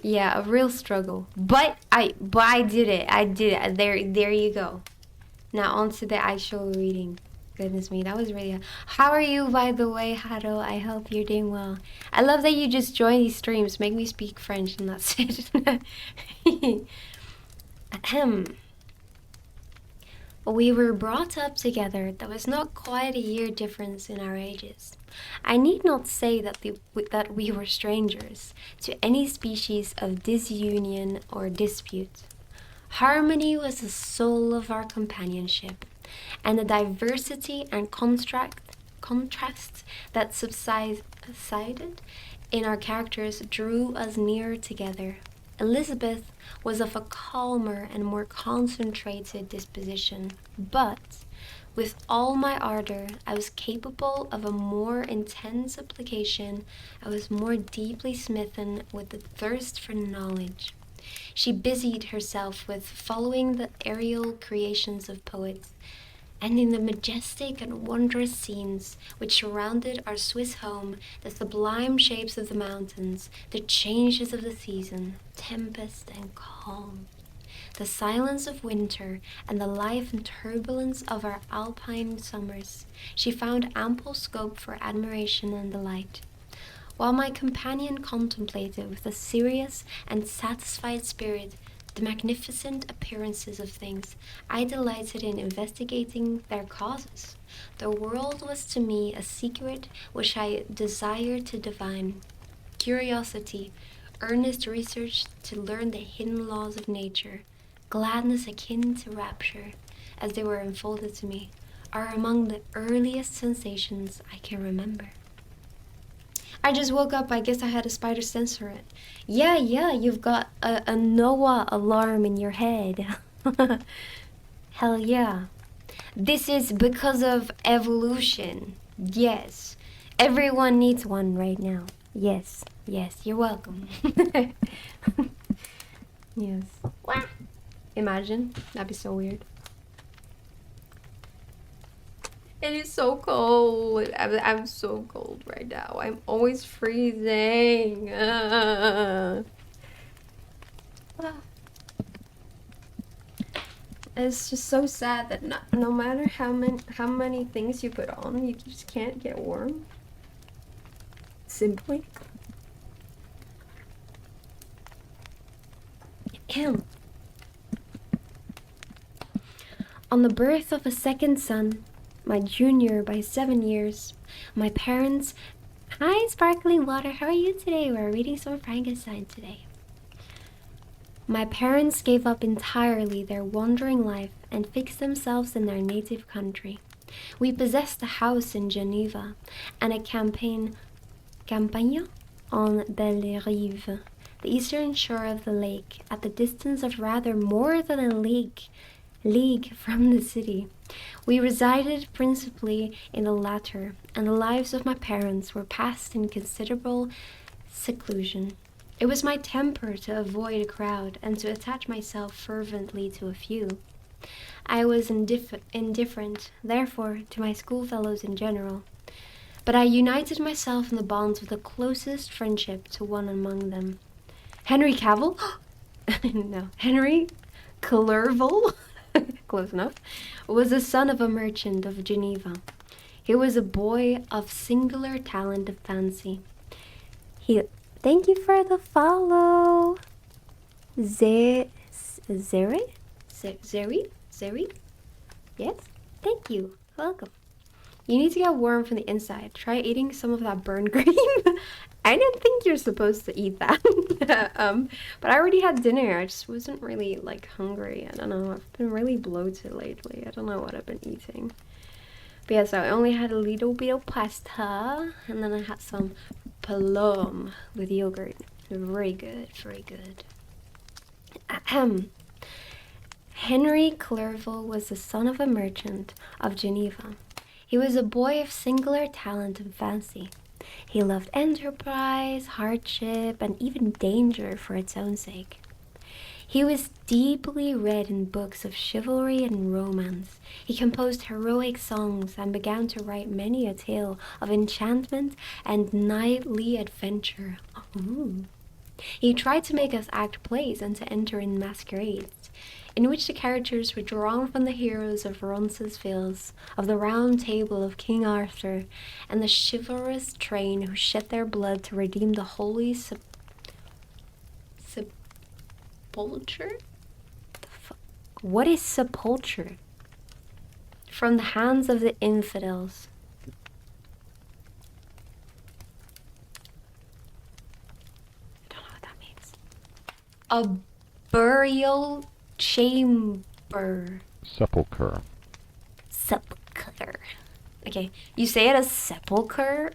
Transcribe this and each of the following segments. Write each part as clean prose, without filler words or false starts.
Yeah, a real struggle. But I did it. I did it. There you go. Now on to the actual reading. Goodness me, that was really hard. How are you, by the way, Haro? I hope you're doing well. I love that you just join these streams, make me speak French, and that's it. Ahem. We were brought up together. There was not quite a year difference in our ages. I need not say that we were strangers to any species of disunion or dispute. Harmony was the soul of our companionship, and the diversity and contrasts that subsided in our characters drew us nearer together. Elizabeth was of a calmer and more concentrated disposition, but with all my ardor, I was capable of a more intense application. I was more deeply smitten with the thirst for knowledge. She busied herself with following the aerial creations of poets, and in the majestic and wondrous scenes which surrounded our Swiss home, the sublime shapes of the mountains, the changes of the season, tempest and calm, the silence of winter, and the life and turbulence of our alpine summers, she found ample scope for admiration and delight. While my companion contemplated with a serious and satisfied spirit the magnificent appearances of things, I delighted in investigating their causes. The world was to me a secret which I desired to divine. Curiosity, earnest research to learn the hidden laws of nature, gladness akin to rapture, as they were unfolded to me, are among the earliest sensations I can remember. I just woke up. I guess I had a spider sensor it. Yeah, you've got a Noah alarm in your head. Hell yeah. This is because of evolution. Yes. Everyone needs one right now. Yes, you're welcome. Yes. Imagine. That'd be so weird. It is so cold. I'm so cold right now. I'm always freezing. It's just so sad that no matter how many things you put on, you just can't get warm. Simply. Him. On the birth of a second son, my junior by 7 years, my parents... Hi, Sparkling Water, how are you today? We're reading some Frankenstein today. My parents gave up entirely their wandering life and fixed themselves in their native country. We possessed a house in Geneva and a campagne on Belle Rive, the eastern shore of the lake, at the distance of rather more than a league from the city. We resided principally in the latter, and the lives of my parents were passed in considerable seclusion. It was my temper to avoid a crowd and to attach myself fervently to a few. I was indifferent, therefore, to my schoolfellows in general, but I united myself in the bonds of the closest friendship to one among them. Henry Cavill? No, Henry Clerval? Close enough, was the son of a merchant of Geneva. He was a boy of singular talent of fancy. Thank you for the follow. Zeri? Yes? Thank you. Welcome. You need to get warm from the inside. Try eating some of that burnt green. I didn't think you're supposed to eat that. But I already had dinner. I just wasn't really, hungry. I don't know. I've been really bloated lately. I don't know what I've been eating. But yeah, so I only had a little bit of pasta. And then I had some plum with yogurt. Very good, very good. Henry Clerval was the son of a merchant of Geneva. He was a boy of singular talent and fancy. He loved enterprise, hardship, and even danger for its own sake. He was deeply read in books of chivalry and romance. He composed heroic songs and began to write many a tale of enchantment and knightly adventure. Ooh. He tried to make us act plays and to enter in masquerades, in which the characters were drawn from the heroes of Roncesvalles, of the Round Table of King Arthur, and the chivalrous train who shed their blood to redeem the holy sepulchre? What is sepulchre? From the hands of the infidels. I don't know what that means. A burial chamber. Sepulchre. Sepulchre. Okay, you say it as sepulchre?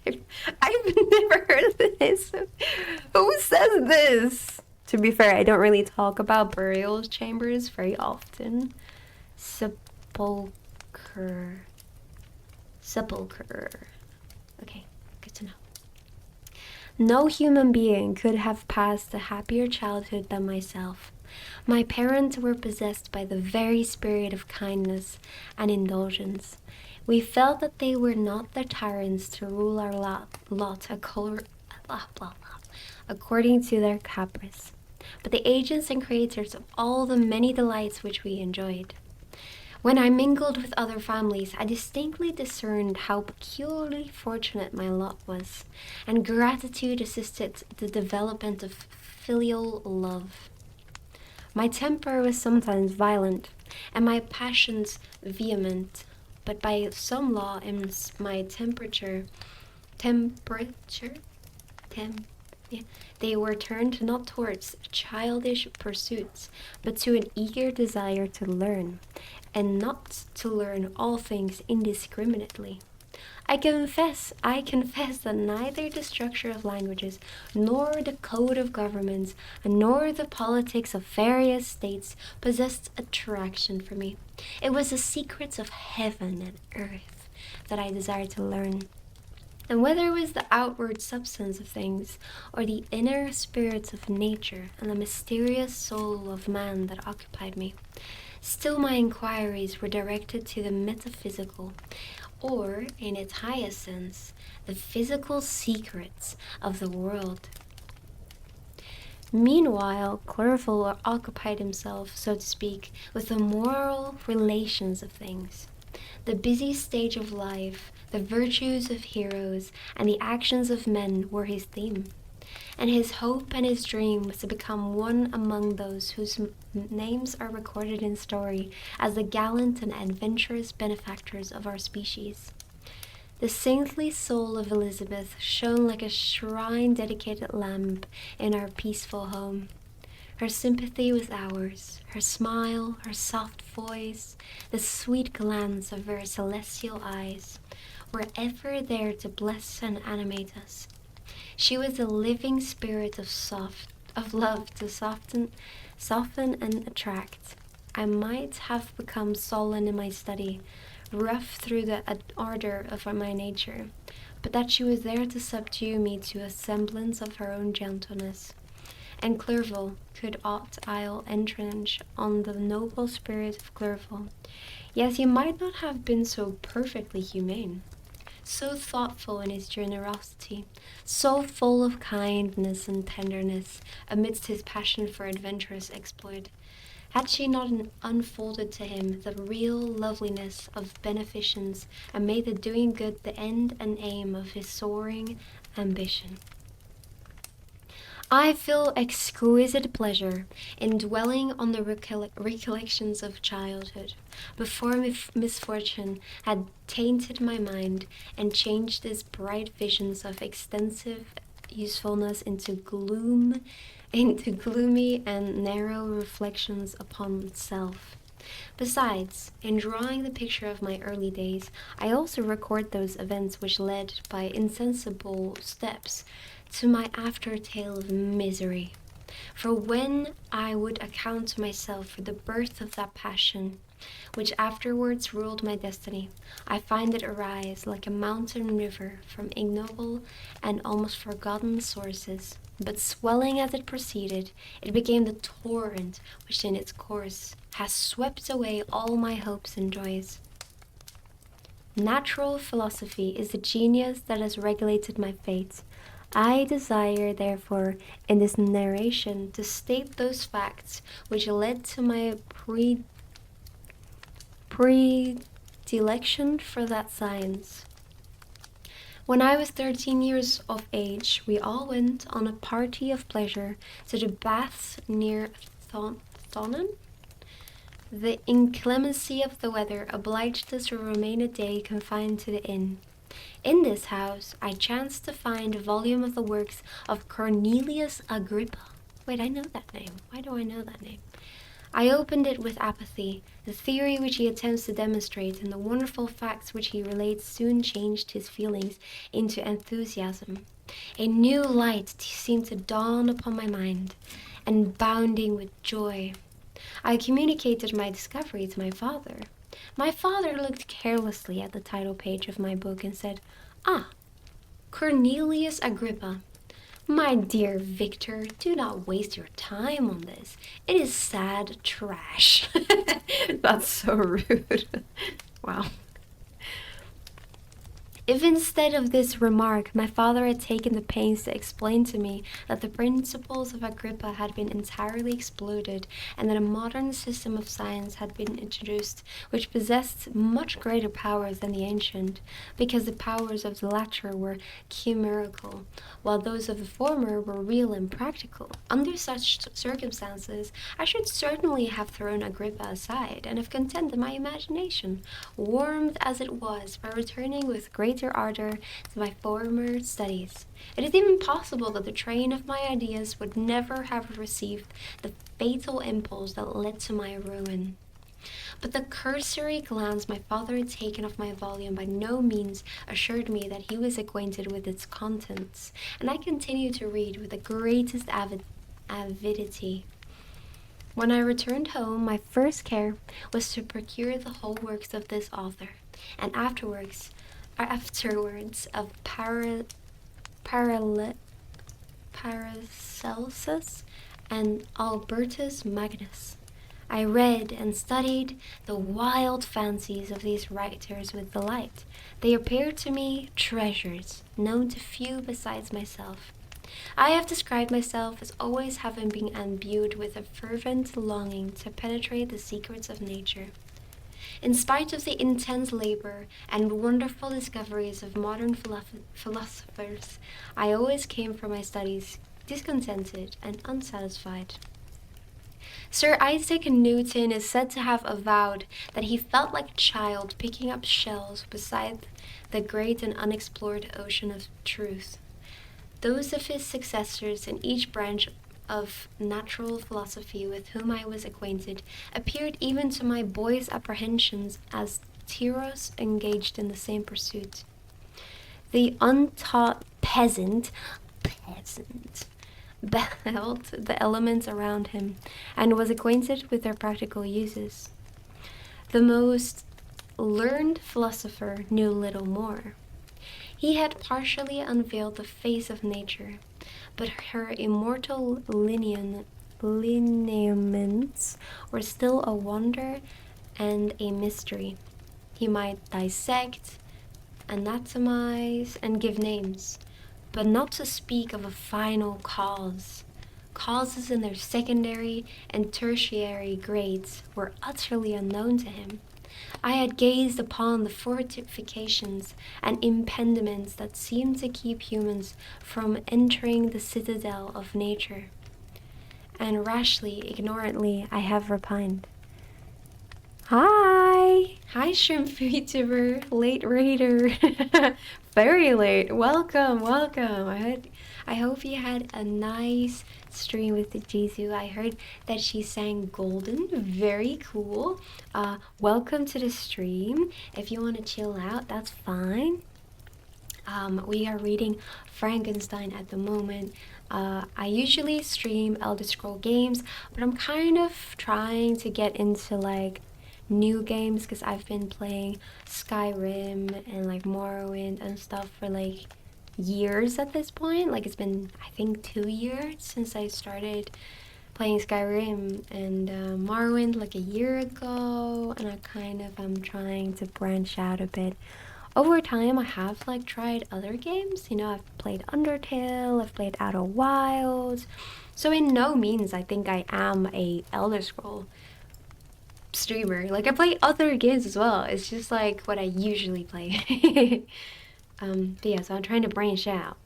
I've never heard of this. Who says this? To be fair, I don't really talk about burial chambers very often. Sepulchre. Sepulchre. Okay, good to know. No human being could have passed a happier childhood than myself. My parents were possessed by the very spirit of kindness and indulgence. We felt that they were not the tyrants to rule our lot according to their caprice, but the agents and creators of all the many delights which we enjoyed. When I mingled with other families, I distinctly discerned how peculiarly fortunate my lot was, and gratitude assisted the development of filial love. My temper was sometimes violent, and my passions vehement, but by some law in my they were turned not towards childish pursuits, but to an eager desire to learn, and not to learn all things indiscriminately. I confess that neither the structure of languages, nor the code of governments, nor the politics of various states possessed attraction for me. It was the secrets of heaven and earth that I desired to learn. And whether it was the outward substance of things, or the inner spirits of nature and the mysterious soul of man that occupied me, still my inquiries were directed to the metaphysical, or, in its highest sense, the physical secrets of the world. Meanwhile, Clerval occupied himself, so to speak, with the moral relations of things. The busy stage of life, the virtues of heroes, and the actions of men were his theme, and his hope and his dream was to become one among those whose names are recorded in story as the gallant and adventurous benefactors of our species. The saintly soul of Elizabeth shone like a shrine-dedicated lamp in our peaceful home. Her sympathy was ours, her smile, her soft voice, the sweet glance of her celestial eyes were ever there to bless and animate us. She was the living spirit of love to soften and attract. I might have become sullen in my study, rough through the ardor of my nature, but that she was there to subdue me to a semblance of her own gentleness. And Clerval could aught I'll entrench on the noble spirit of Clerval. Yes, he might not have been so perfectly humane, so thoughtful in his generosity, so full of kindness and tenderness amidst his passion for adventurous exploit, had she not unfolded to him the real loveliness of beneficence and made the doing good the end and aim of his soaring ambition. I feel exquisite pleasure in dwelling on the recollections of childhood, before misfortune had tainted my mind and changed its bright visions of extensive usefulness into gloomy and narrow reflections upon self. Besides, in drawing the picture of my early days, I also record those events which led by insensible steps to my after tale of misery. For when I would account to myself for the birth of that passion, which afterwards ruled my destiny, I find it arise like a mountain river from ignoble and almost forgotten sources, but swelling as it proceeded, it became the torrent which in its course has swept away all my hopes and joys. Natural philosophy is the genius that has regulated my fate. I desire, therefore, in this narration to state those facts which led to my predilection for that science. When I was 13 years of age, we all went on a party of pleasure to the baths near Thonen. The inclemency of the weather obliged us to remain a day confined to the inn. In this house, I chanced to find a volume of the works of Cornelius Agrippa. Wait, I know that name. Why do I know that name? I opened it with apathy. The theory which he attempts to demonstrate and the wonderful facts which he relates soon changed his feelings into enthusiasm. A new light seemed to dawn upon my mind, and bounding with joy, I communicated my discovery to my father. My father looked carelessly at the title page of my book and said, "Ah, Cornelius Agrippa. My dear Victor, do not waste your time on this. It is sad trash." That's so rude. Wow. If instead of this remark my father had taken the pains to explain to me that the principles of Agrippa had been entirely exploded and that a modern system of science had been introduced which possessed much greater powers than the ancient, because the powers of the latter were chimerical, while those of the former were real and practical, under such circumstances I should certainly have thrown Agrippa aside and have contented my imagination, warmed as it was, by returning with greater ardor to my former studies. It is even possible that the train of my ideas would never have received the fatal impulse that led to my ruin. But the cursory glance my father had taken of my volume by no means assured me that he was acquainted with its contents, and I continued to read with the greatest avidity. When I returned home, my first care was to procure the whole works of this author, and afterwards of Paracelsus and Albertus Magnus. I read and studied the wild fancies of these writers with delight. They appeared to me treasures, known to few besides myself. I have described myself as always having been imbued with a fervent longing to penetrate the secrets of nature. In spite of the intense labor and wonderful discoveries of modern philosophers, I always came from my studies discontented and unsatisfied. Sir Isaac Newton is said to have avowed that he felt like a child picking up shells beside the great and unexplored ocean of truth. Those of his successors in each branch of natural philosophy with whom I was acquainted appeared even to my boy's apprehensions as heroes engaged in the same pursuit. The untaught peasant beheld the elements around him and was acquainted with their practical uses. The most learned philosopher knew little more. He had partially unveiled the face of nature, but her immortal lineaments were still a wonder and a mystery. He might dissect, anatomize, and give names, but not to speak of a final cause. Causes in their secondary and tertiary grades were utterly unknown to him. I had gazed upon the fortifications and impediments that seemed to keep humans from entering the citadel of nature, and rashly, ignorantly, I have repined. Hi, shrimp YouTuber, late raider, very late. Welcome. I hope you had a nice stream with the Jisoo. I heard that she sang Golden. Very cool. Welcome to the stream. If you want to chill out, that's fine. We are reading Frankenstein at the moment. I usually stream Elder Scroll games, but I'm kind of trying to get into like new games because I've been playing Skyrim and like Morrowind and stuff for like years at this point. Like it's been, I think, 2 years since I started playing Skyrim and Morrowind like a year ago, and I kind of am trying to branch out a bit over time I have like tried other games. You know, I've played Undertale, I've played Outer Wilds. So in no means I think I am a Elder Scroll streamer. Like I play other games as well. It's just like what I usually play. But yeah, so I'm trying to branch out.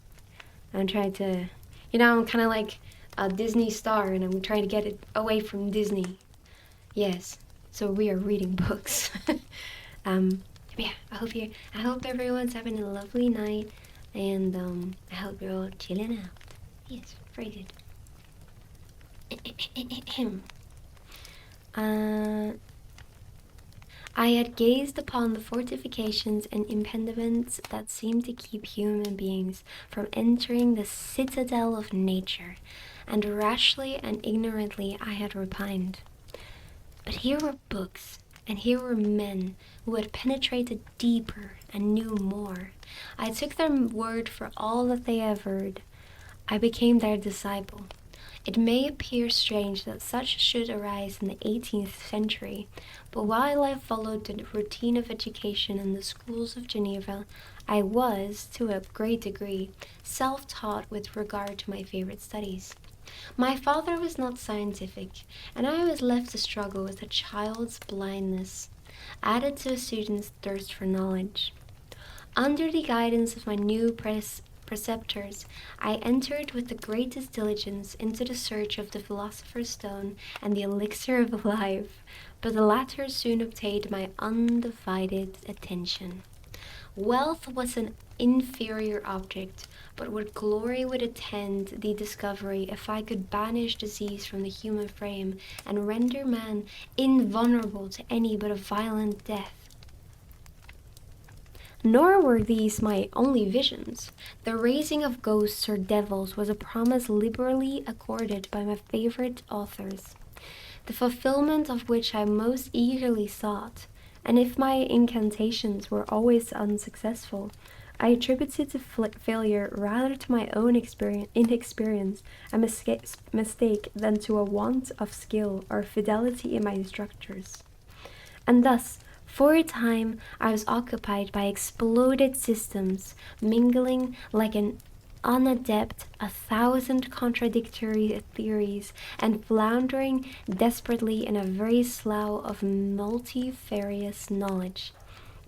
I'm trying to, you know, I'm kind of like a Disney star, and I'm trying to get it away from Disney. Yes. So we are reading books. um, yeah. I hope everyone's having a lovely night, and I hope you're all chilling out. Yes, very good. uh, I had gazed upon the fortifications and impediments that seemed to keep human beings from entering the citadel of nature, and rashly and ignorantly I had repined. But here were books, and here were men who had penetrated deeper and knew more. I took their word for all that they averred. I became their disciple. It may appear strange that such should arise in the 18th century, but while I followed the routine of education in the schools of Geneva, I was, to a great degree, self-taught with regard to my favorite studies. My father was not scientific, and I was left to struggle with a child's blindness, added to a student's thirst for knowledge. Under the guidance of my new preceptors, I entered with the greatest diligence into the search of the philosopher's stone and the elixir of life, but the latter soon obtained my undivided attention. Wealth was an inferior object, but what glory would attend the discovery if I could banish disease from the human frame and render man invulnerable to any but a violent death. Nor were these my only visions. The raising of ghosts or devils was a promise liberally accorded by my favorite authors, the fulfillment of which I most eagerly sought, and if my incantations were always unsuccessful, I attributed the failure rather to my own inexperience and mistake than to a want of skill or fidelity in my instructors. And thus, for a time, I was occupied by exploded systems, mingling like an unadept 1,000 contradictory theories, and floundering desperately in a very slough of multifarious knowledge,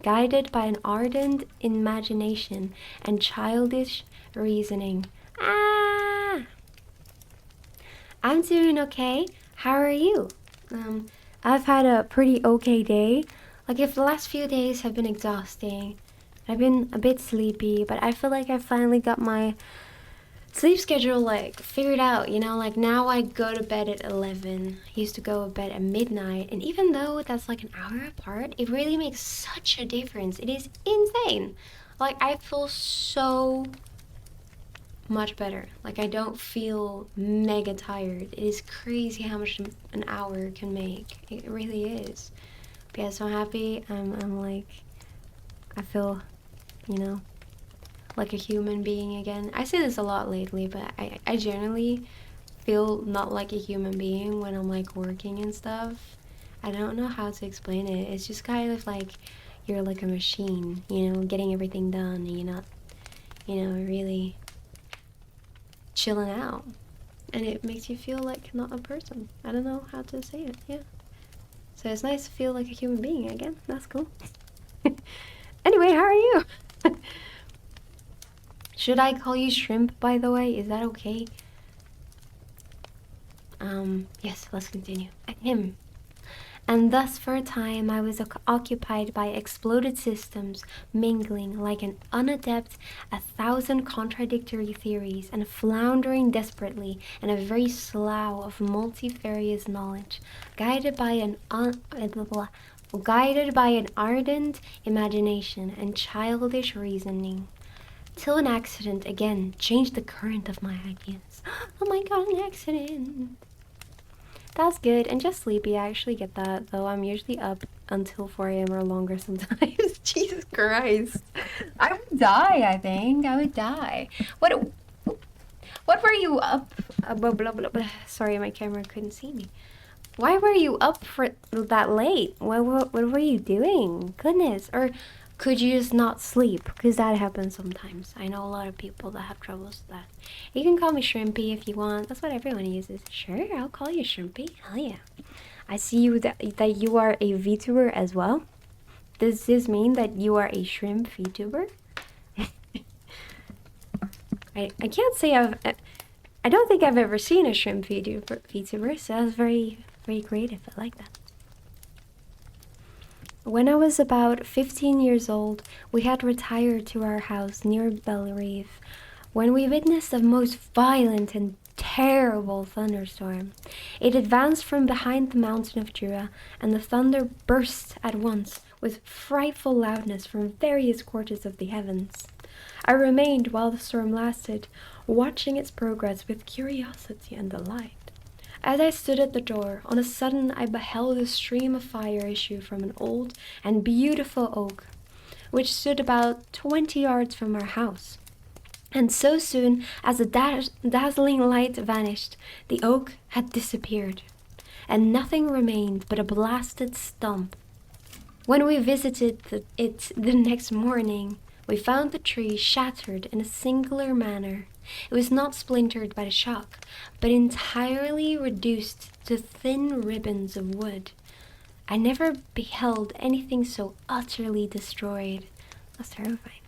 guided by an ardent imagination and childish reasoning. Ah! I'm doing okay. How are you? I've had a pretty okay day. Like, if the last few days have been exhausting, I've been a bit sleepy, but I feel like I finally got my sleep schedule, like, figured out, you know? Like, now I go to bed at 11. I used to go to bed at midnight, and even though that's, like, an hour apart, it really makes such a difference. It is insane. Like, I feel so much better. Like, I don't feel mega tired. It is crazy how much an hour can make. It really is. But yeah, so happy. I'm like, I feel, you know, like a human being again. I say this a lot lately, but I generally feel not like a human being when I'm like working and stuff. I don't know how to explain it. It's just kind of like you're like a machine, you know, getting everything done, and you're not, you know, really chilling out. And it makes you feel like not a person. I don't know how to say it, yeah. So it's nice to feel like a human being again. That's cool. Anyway, how are you? Should I call you Shrimp, by the way? Is that okay? Yes, let's continue. Him. And thus for a time I was occupied by exploded systems, mingling like an unadept 1,000 contradictory theories, and floundering desperately in a very slough of multifarious knowledge, guided by an ardent imagination and childish reasoning, till an accident again changed the current of my ideas. Oh my god, an accident! That's good, and just sleepy. I actually get that, though I'm usually up until 4 a.m. or longer sometimes. Jesus Christ. I would die, I think. I would die. What were you up? Blah, blah, blah, blah. Sorry, my camera couldn't see me. Why were you up for that late? What were you doing? Goodness. Or Could you just not sleep? Because that happens sometimes. I know a lot of people that have troubles with that. You can call me Shrimpy if you want. That's what everyone uses. Sure, I'll call you Shrimpy. Hell yeah. I see you that you are a VTuber as well. Does this mean that you are a shrimp VTuber? I can't say I don't think I've ever seen a shrimp VTuber, so that's very, very creative. I like that. When I was about 15 years old, we had retired to our house near Bellerive when we witnessed a most violent and terrible thunderstorm. It advanced from behind the mountain of Jura, and the thunder burst at once with frightful loudness from various quarters of the heavens. I remained while the storm lasted, watching its progress with curiosity and delight. As I stood at the door, on a sudden I beheld a stream of fire issue from an old and beautiful oak, which stood about 20 yards from our house. And so soon as the dazzling light vanished, the oak had disappeared, and nothing remained but a blasted stump. When we visited it the next morning, we found the tree shattered in a singular manner. It was not splintered by the shock, but entirely reduced to thin ribbons of wood. I never beheld anything so utterly destroyed. That's terrifying.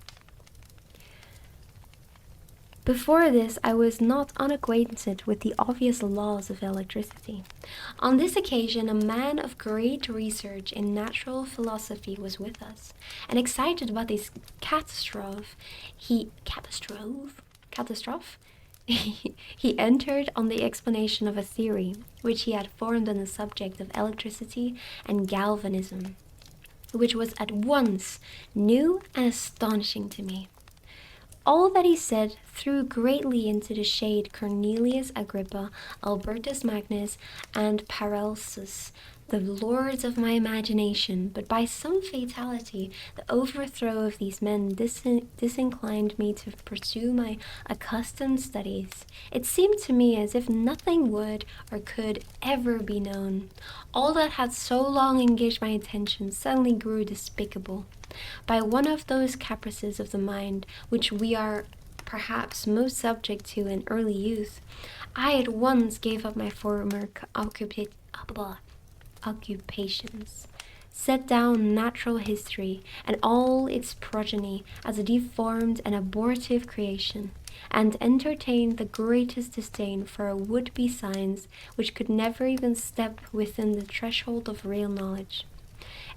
Before this, I was not unacquainted with the obvious laws of electricity. On this occasion, a man of great research in natural philosophy was with us, and excited about this catastrophe, he entered on the explanation of a theory which he had formed on the subject of electricity and galvanism, which was at once new and astonishing to me. All that he said threw greatly into the shade Cornelius Agrippa, Albertus Magnus, and Paracelsus, the lords of my imagination, but by some fatality the overthrow of these men disinclined me to pursue my accustomed studies. It seemed to me as if nothing would or could ever be known. All that had so long engaged my attention suddenly grew despicable. By one of those caprices of the mind which we are perhaps most subject to in early youth, I at once gave up my former occupations, set down natural history and all its progeny as a deformed and abortive creation, and entertained the greatest disdain for a would-be science which could never even step within the threshold of real knowledge.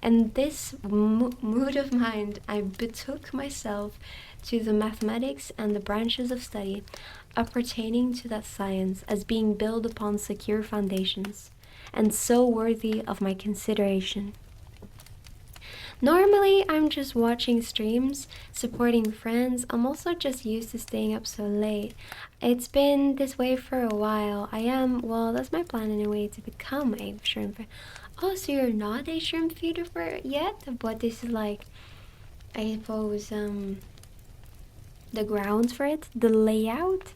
In this mood of mind, I betook myself to the mathematics and the branches of study appertaining to that science as being built upon secure foundations, and so worthy of my consideration. Normally, I'm just watching streams, supporting friends. I'm also just used to staying up so late. It's been this way for a while. Well, that's my plan anyway, to become a shrimp. Oh, so you're not a shrimp YouTuber yet? But this is like, I suppose, the grounds for it, the layout.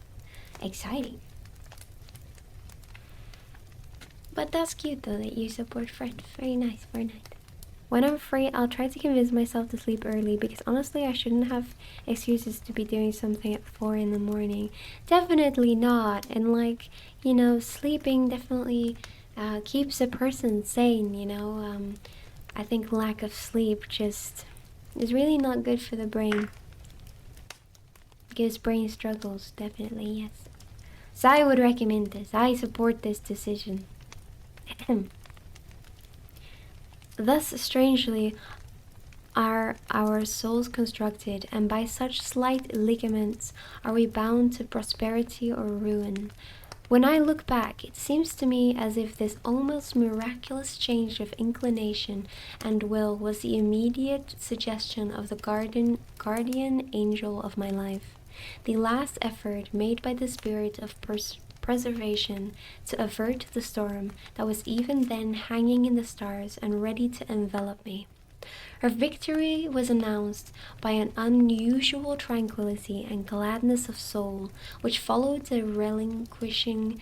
Exciting. But that's cute though, that you support friends. Very nice, very nice. When I'm free, I'll try to convince myself to sleep early, because honestly, I shouldn't have excuses to be doing something at 4 in the morning. Definitely not. And like, sleeping definitely keeps a person sane, I think lack of sleep just is really not good for the brain. Gives brain struggles, definitely, yes. So I would recommend this. I support this decision. Thus, strangely, are our souls constructed, and by such slight ligaments are we bound to prosperity or ruin. When I look back, it seems to me as if this almost miraculous change of inclination and will was the immediate suggestion of the guardian angel of my life, the last effort made by the spirit of preservation to avert the storm that was even then hanging in the stars and ready to envelop me. Her victory was announced by an unusual tranquility and gladness of soul which followed the relinquishing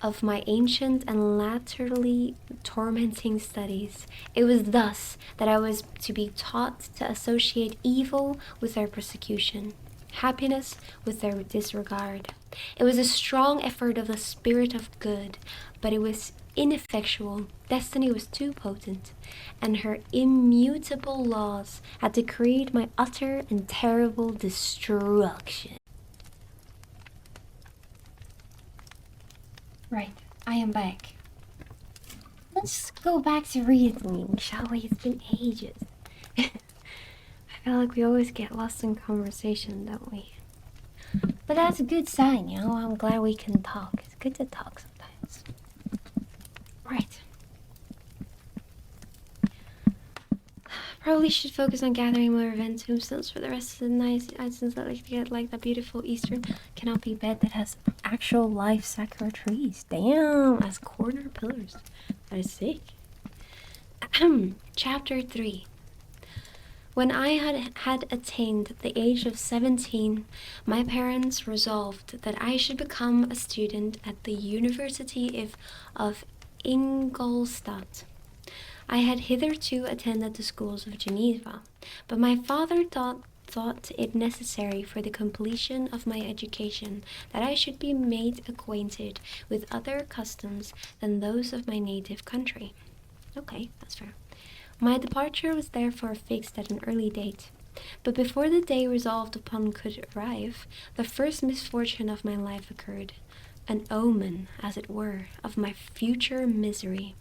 of my ancient and latterly tormenting studies. It was thus that I was to be taught to associate evil with their persecution, happiness with their disregard. It was a strong effort of the spirit of good, but it was ineffectual. Destiny was too potent, and her immutable laws had decreed my utter and terrible destruction. Right, I am back. Let's go back to reading, shall we? It's been ages. I feel like we always get lost in conversation, don't we? But that's a good sign, you know? I'm glad we can talk. It's good to talk sometimes. Right. Probably should focus on gathering more event tombstones for the rest of the night, since I like to get like that beautiful Eastern canopy bed that has actual life sakura trees. Damn, as corner pillars. That is sick. Chapter 3. When I had attained the age of 17, my parents resolved that I should become a student at the University of Ingolstadt. I had hitherto attended the schools of Geneva, but my father thought it necessary for the completion of my education that I should be made acquainted with other customs than those of my native country. Okay, that's fair. My departure was therefore fixed at an early date, but before the day resolved upon could arrive, the first misfortune of my life occurred, an omen, as it were, of my future misery.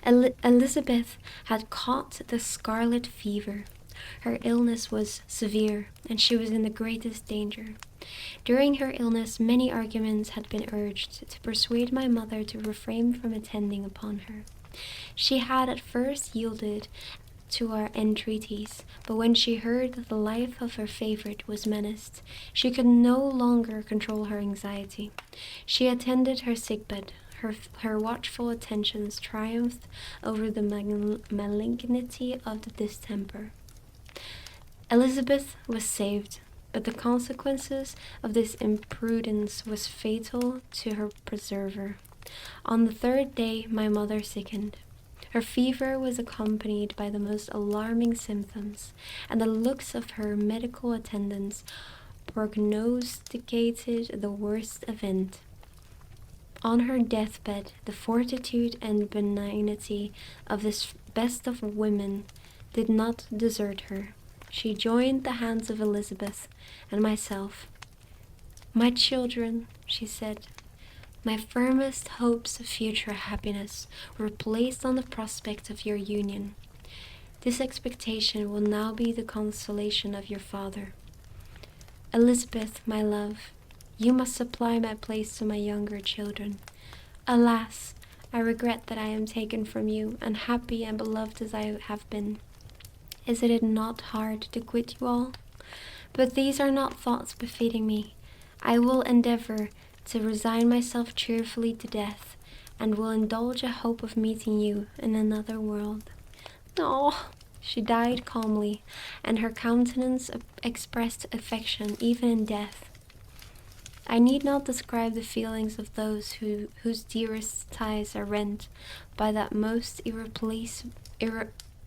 Elizabeth had caught the scarlet fever. Her illness was severe, and she was in the greatest danger. During her illness, many arguments had been urged to persuade my mother to refrain from attending upon her. She had at first yielded to our entreaties, but when she heard that the life of her favorite was menaced, she could no longer control her anxiety. She attended her sickbed. Her watchful attentions triumphed over the malignity of the distemper. Elizabeth was saved, but the consequences of this imprudence was fatal to her preserver. On the third day my mother sickened. Her fever was accompanied by the most alarming symptoms, and the looks of her medical attendants prognosticated the worst event. On her deathbed, the fortitude and benignity of this best of women did not desert her. She joined the hands of Elizabeth and myself. "My children," she said, "my firmest hopes of future happiness were placed on the prospect of your union. This expectation will now be the consolation of your father. Elizabeth, my love, you must supply my place to my younger children. Alas, I regret that I am taken from you, unhappy and beloved as I have been. Is it not hard to quit you all? But these are not thoughts befitting me. I will endeavor to resign myself cheerfully to death, and will indulge a hope of meeting you in another world." Oh, she died calmly, and her countenance expressed affection even in death. I need not describe the feelings of those whose dearest ties are rent by that most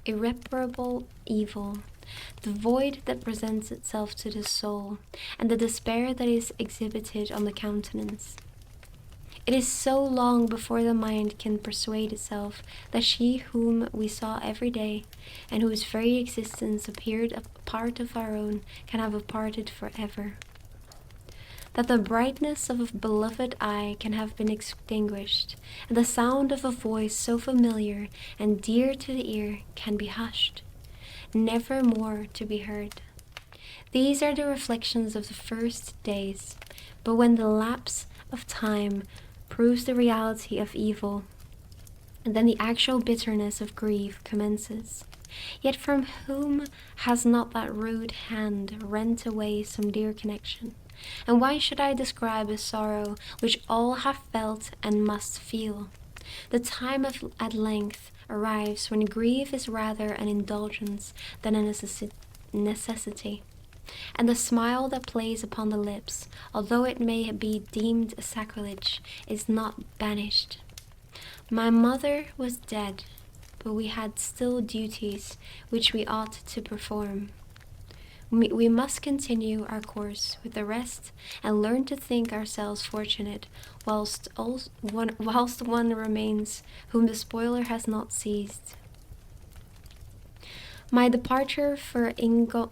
irreparable evil, the void that presents itself to the soul, and the despair that is exhibited on the countenance. It is so long before the mind can persuade itself that she whom we saw every day, and whose very existence appeared a part of our own, can have parted forever. That the brightness of a beloved eye can have been extinguished, and the sound of a voice so familiar and dear to the ear can be hushed, never more to be heard. These are the reflections of the first days, but when the lapse of time proves the reality of evil, then the actual bitterness of grief commences. Yet from whom has not that rude hand rent away some dear connection? And why should I describe a sorrow which all have felt and must feel? The time at length arrives when grief is rather an indulgence than a necessity. and the smile that plays upon the lips, although it may be deemed a sacrilege, is not banished. My mother was dead, but we had still duties which we ought to perform. We must continue our course with the rest and learn to think ourselves fortunate whilst one remains whom the spoiler has not seized. My departure for Ingolstadt,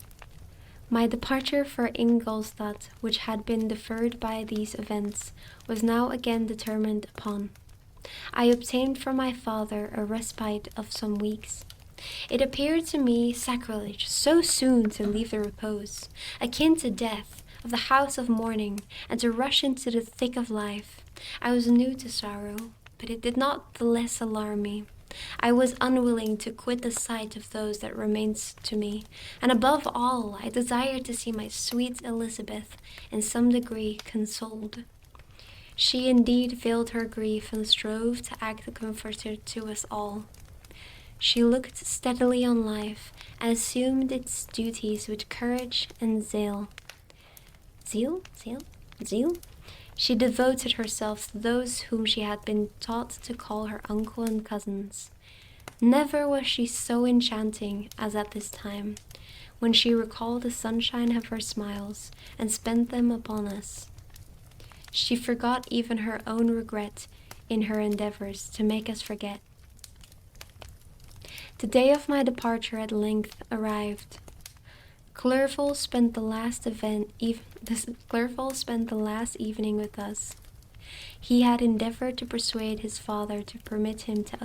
which had been deferred by these events, was now again determined upon. I obtained from my father a respite of some weeks. It appeared to me sacrilege so soon to leave the repose, akin to death, of the house of mourning, and to rush into the thick of life. I was new to sorrow, but it did not the less alarm me. I was unwilling to quit the sight of those that remained to me, and above all, I desired to see my sweet Elizabeth in some degree consoled. She indeed veiled her grief and strove to act a comforter to us all. She looked steadily on life and assumed its duties with courage and zeal. Zeal? She devoted herself to those whom she had been taught to call her uncle and cousins. Never was she so enchanting as at this time, when she recalled the sunshine of her smiles and spent them upon us. She forgot even her own regret in her endeavors to make us forget. The day of my departure at length arrived. Clerval spent the last evening with us. He had endeavored to persuade his father to permit him to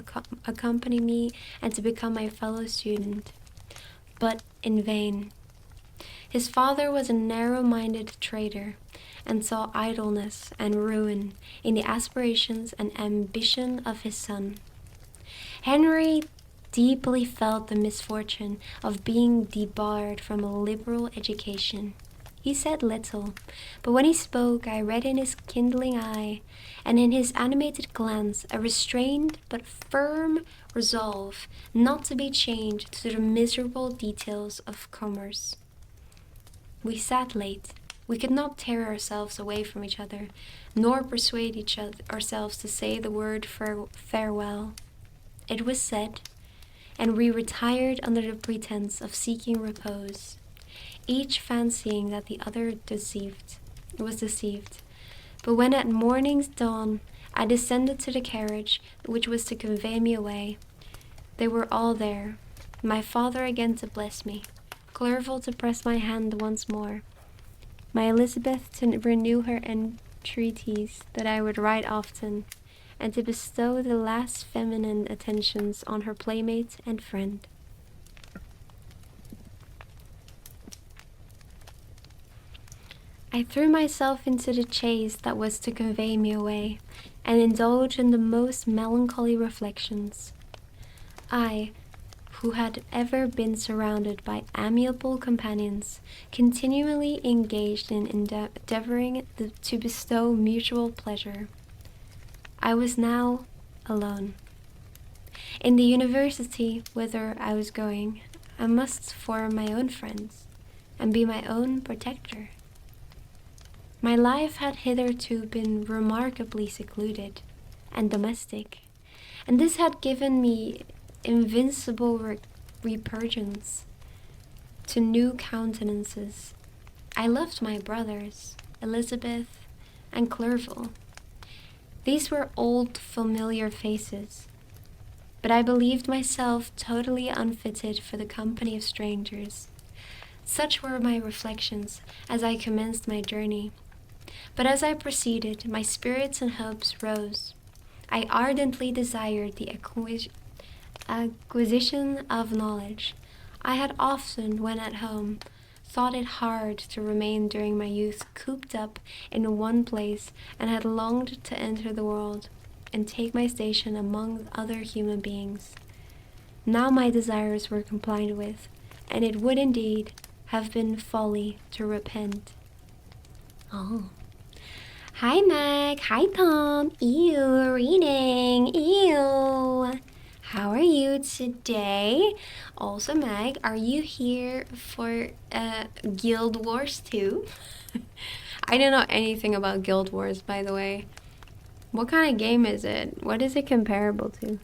accompany me and to become my fellow student, but in vain. His father was a narrow-minded trader, and saw idleness and ruin in the aspirations and ambition of his son. Henry deeply felt the misfortune of being debarred from a liberal education. He said little, but when he spoke, I read in his kindling eye and in his animated glance a restrained but firm resolve not to be chained to the miserable details of commerce. We sat late. We could not tear ourselves away from each other, nor persuade ourselves to say the word farewell. It was said, and we retired under the pretense of seeking repose, each fancying that the other was deceived. But when at morning's dawn I descended to the carriage which was to convey me away, they were all there, my father again to bless me, Clerval to press my hand once more, my Elizabeth to renew her entreaties that I would write often, and to bestow the last feminine attentions on her playmate and friend. I threw myself into the chaise that was to convey me away, and indulged in the most melancholy reflections. I, who had ever been surrounded by amiable companions, continually engaged in endeavoring to bestow mutual pleasure. I was now alone. In the university whither I was going, I must form my own friends and be my own protector. My life had hitherto been remarkably secluded and domestic, and this had given me invincible repugnance to new countenances. I loved my brothers, Elizabeth and Clerval. These were old, familiar faces, but I believed myself totally unfitted for the company of strangers. Such were my reflections as I commenced my journey. But as I proceeded, my spirits and hopes rose. I ardently desired the acquisition of knowledge. I had often, when at home, thought it hard to remain during my youth cooped up in one place, and had longed to enter the world and take my station among other human beings. Now my desires were complied with, and it would indeed have been folly to repent. Oh. Hi Meg, hi Tom, ew, reading, ew. How are you today? Also, Meg, are you here for Guild Wars 2? I don't know anything about Guild Wars, by the way. What kind of game is it? What is it comparable to?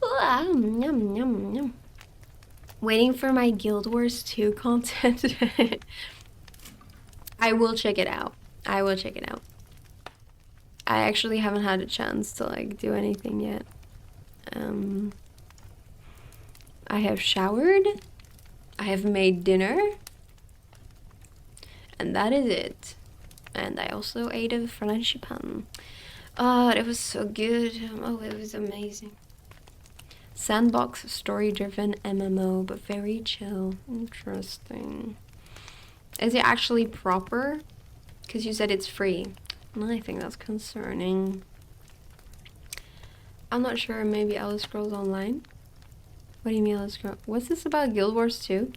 Yum, yum, yum. Waiting for my Guild Wars 2 content. I will check it out. I will check it out. I actually haven't had a chance to like do anything yet. I have showered. I have made dinner. And that is it. And I also ate a Frankenstein. Oh, it was so good. Oh, it was amazing. Sandbox story-driven MMO, but very chill. Interesting. Is it actually proper? Because you said it's free. And I think that's concerning. I'm not sure. Maybe Elder Scrolls Online? What do you mean Elder Scrolls? What's this about Guild Wars 2?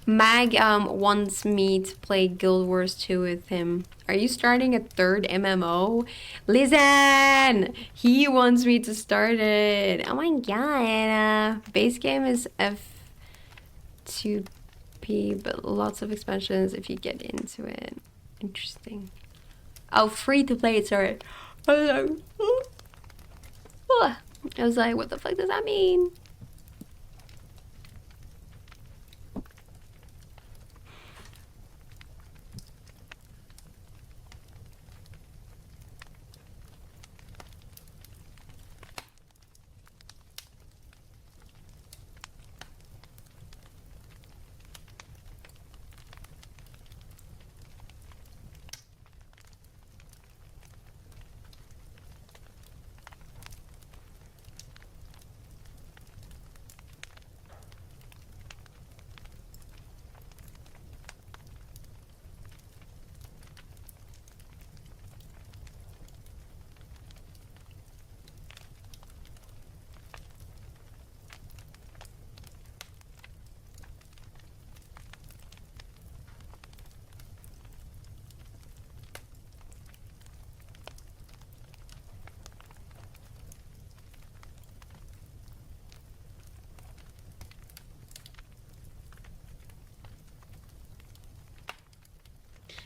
Mag wants me to play Guild Wars 2 with him. Are you starting a third MMO? Listen! He wants me to start it. Oh my god. Base game is F2P, but lots of expansions if you get into it. Interesting. Oh, free to play, sorry. I was like, what the fuck does that mean?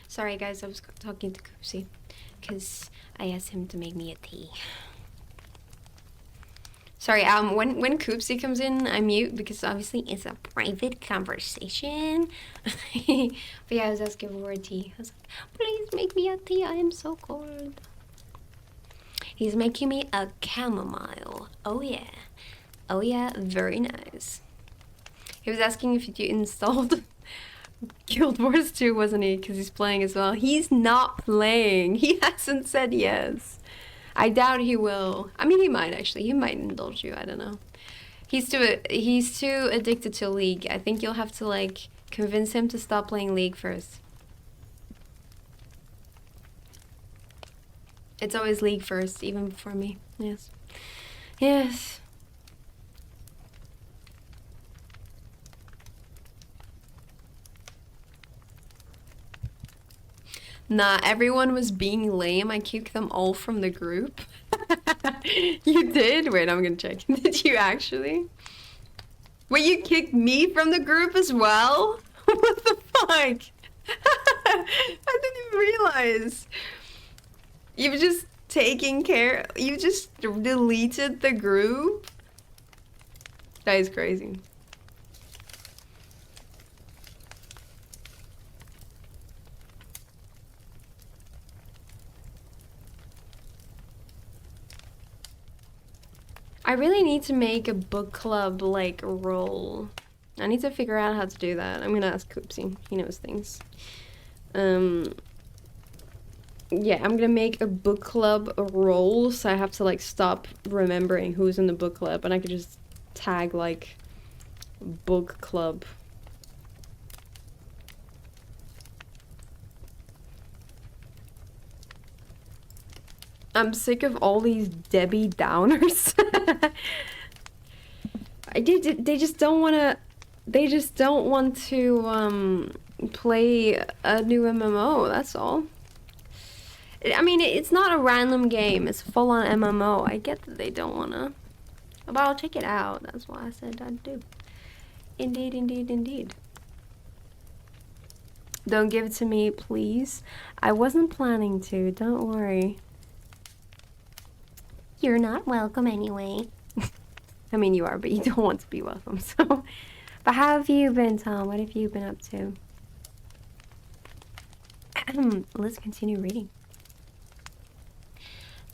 Sorry guys, I was talking to Koopsie because I asked him to make me a tea. Sorry, when Koopsie comes in, I mute because obviously it's a private conversation. But yeah, I was asking for a tea. I was like, please make me a tea, I am so cold. He's making me a chamomile. Oh yeah. Oh yeah, very nice. He was asking if you installed Guild Wars 2, wasn't he? Because he's playing as well. He's not playing. He hasn't said yes. I doubt he will. I mean, he might actually. He might indulge you. I don't know. He's too addicted to League. I think you'll have to like convince him to stop playing League first. It's always League first, even before me. Yes. Yes. Nah, everyone was being lame. I kicked them all from the group. You did? Wait, I'm gonna check. Did you actually? Wait, you kicked me from the group as well? What the fuck? I didn't even realize. You've just taken care. You just deleted the group? That is crazy. I really need to make a book club, like, role. I need to figure out how to do that. I'm gonna ask Koopsie. He knows things. Yeah, I'm gonna make a book club role, so I have to, like, stop remembering who's in the book club, and I could just tag, like, book club. I'm sick of all these Debbie Downers. They just don't wanna. They just don't want to play a new MMO. That's all. I mean, it's not a random game. It's full on MMO. I get that they don't wanna, but I'll check it out. That's why I said I'd do. Indeed, indeed, indeed. Don't give it to me, please. I wasn't planning to. Don't worry. You're not welcome anyway. I mean, you are, but you don't want to be welcome. So, but how have you been, Tom? What have you been up to? Let's continue reading.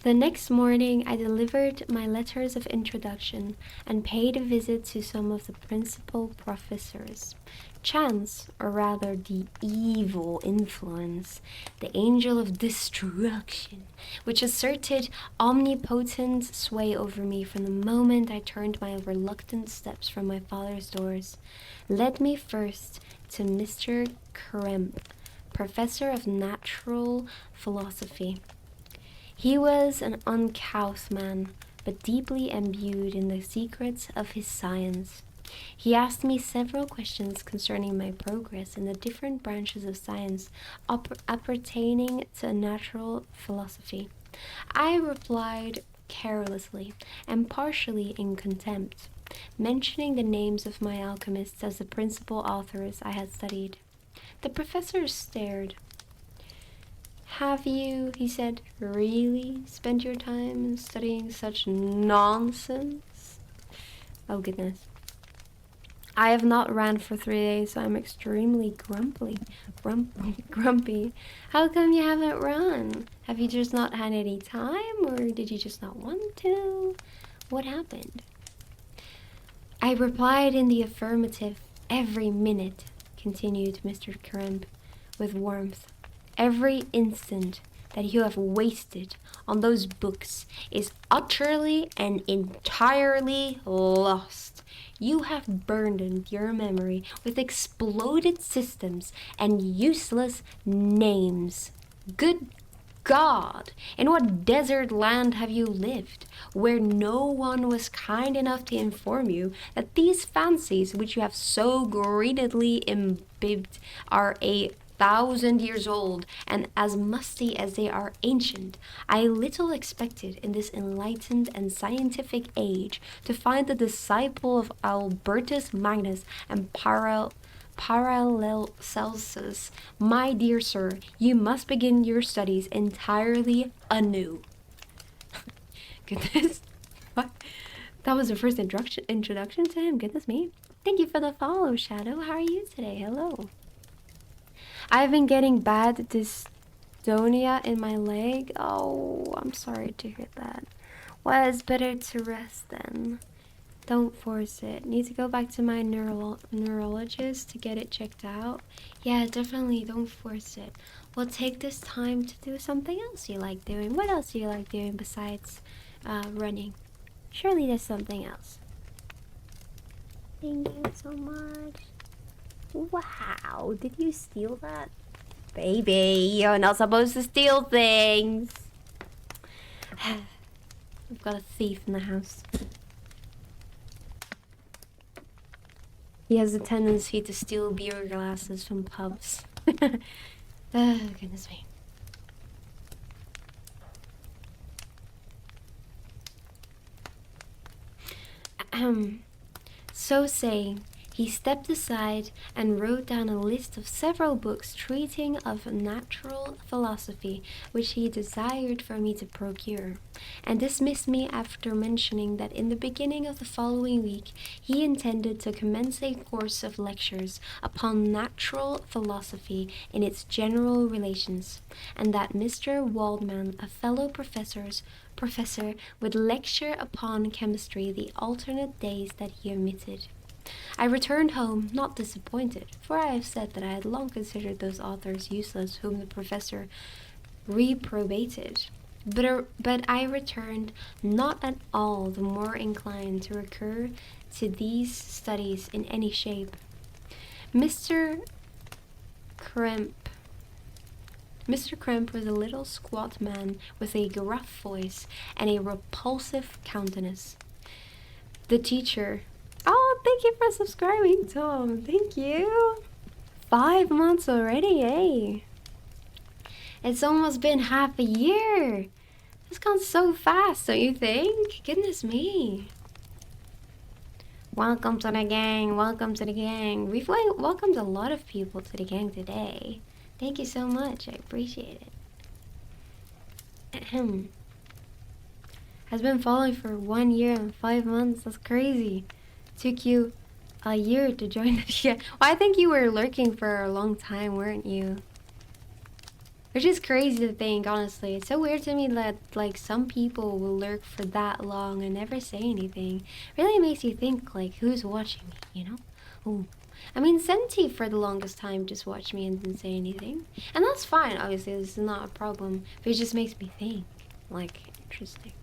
The next morning, I delivered my letters of introduction and paid a visit to some of the principal professors. Chance, or rather the evil influence, the angel of destruction, which asserted omnipotent sway over me from the moment I turned my reluctant steps from my father's doors, led me first to Mr. Kremp, professor of natural philosophy. He was an uncouth man, but deeply imbued in the secrets of his science. He asked me several questions concerning my progress in the different branches of science appertaining to natural philosophy. I replied carelessly and partially in contempt, mentioning the names of my alchemists as the principal authors I had studied. The professor stared. Have you, he said, really spent your time studying such nonsense? Oh, goodness. I have not ran for 3 days, so I'm extremely grumpy. How come you haven't run? Have you just not had any time, or did you just not want to? What happened? I replied in the affirmative. Every minute, continued Mr. Kremp with warmth. Every instant that you have wasted on those books is utterly and entirely lost. You have burdened your memory with exploded systems and useless names. Good God, in what desert land have you lived, where no one was kind enough to inform you that these fancies which you have so greedily imbibed are 1,000 years old and as musty as they are ancient? I little expected in this enlightened and scientific age to find the disciple of Albertus Magnus and Paracelsus. My dear sir, you must begin your studies entirely anew. Goodness. What? That was the first introduction to him. Goodness me. Thank you for the follow, Shadow. How are you today? Hello. I've been getting bad dystonia in my leg. Oh, I'm sorry to hear that. Well, it's better to rest then. Don't force it. Need to go back to my neurologist to get it checked out. Yeah, definitely don't force it. Well, take this time to do something else you like doing. What else do you like doing besides running? Surely there's something else. Thank you so much. Wow, did you steal that? Baby, you're not supposed to steal things. We've got a thief in the house. He has a tendency to steal beer glasses from pubs. Oh, goodness me. So saying, he stepped aside and wrote down a list of several books treating of natural philosophy which he desired for me to procure, and dismissed me after mentioning that in the beginning of the following week he intended to commence a course of lectures upon natural philosophy in its general relations, and that Mr. Waldman, a fellow professor, would lecture upon chemistry the alternate days that he omitted. I returned home, not disappointed, for I have said that I had long considered those authors useless whom the professor reprobated. But I returned not at all the more inclined to recur to these studies in any shape. Mr. Kremp was a little squat man with a gruff voice and a repulsive countenance. The teacher... Oh, thank you for subscribing, Tom. Thank you. 5 months already, eh? It's almost been half a year. It's gone so fast, don't you think? Goodness me. Welcome to the gang. Welcome to the gang. We've welcomed a lot of people to the gang today. Thank you so much. I appreciate it. Ahem. Has been following for 1 year and 5 months. That's crazy. Took you a year to join the show. Well, I think you were lurking for a long time, weren't you? Which is crazy to think, honestly. It's so weird to me that, like, some people will lurk for that long and never say anything. Really makes you think, like, who's watching me, you know? Ooh. I mean, Senti for the longest time just watched me and didn't say anything. And that's fine, obviously, this is not a problem. But it just makes me think, like, interesting.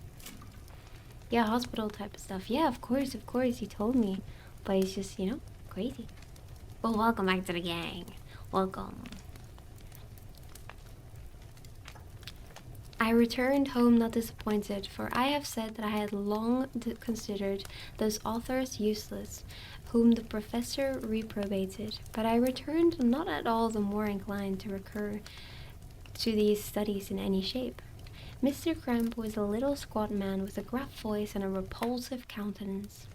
Yeah, hospital type of stuff. Yeah, of course, he told me. But it's just, you know, crazy. Well, welcome back to the gang. Welcome. I returned home not disappointed, for I have said that I had long considered those authors useless, whom the professor reprobated. But I returned not at all the more inclined to recur to these studies in any shape. Mr. Cramp was a little squat man with a gruff voice and a repulsive countenance.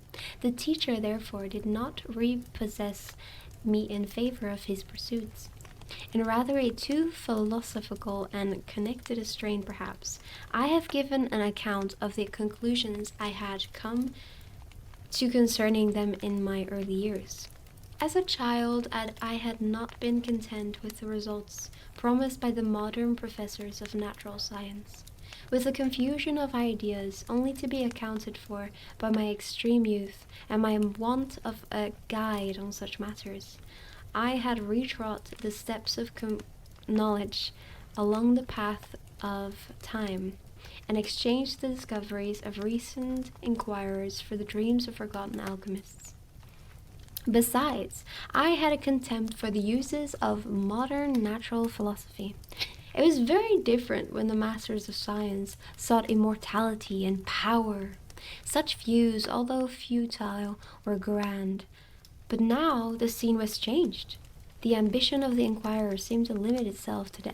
The teacher, therefore, did not repossess me in favor of his pursuits. In rather a too philosophical and connected a strain, perhaps, I have given an account of the conclusions I had come to concerning them in my early years. As a child, I had not been content with the results promised by the modern professors of natural science, with a confusion of ideas only to be accounted for by my extreme youth and my want of a guide on such matters. I had retrod the steps of knowledge along the path of time, and exchanged the discoveries of recent inquirers for the dreams of forgotten alchemists. Besides, I had a contempt for the uses of modern natural philosophy. It was very different when the masters of science sought immortality and power. Such views, although futile, were grand. But now the scene was changed. The ambition of the inquirer seemed to limit itself to the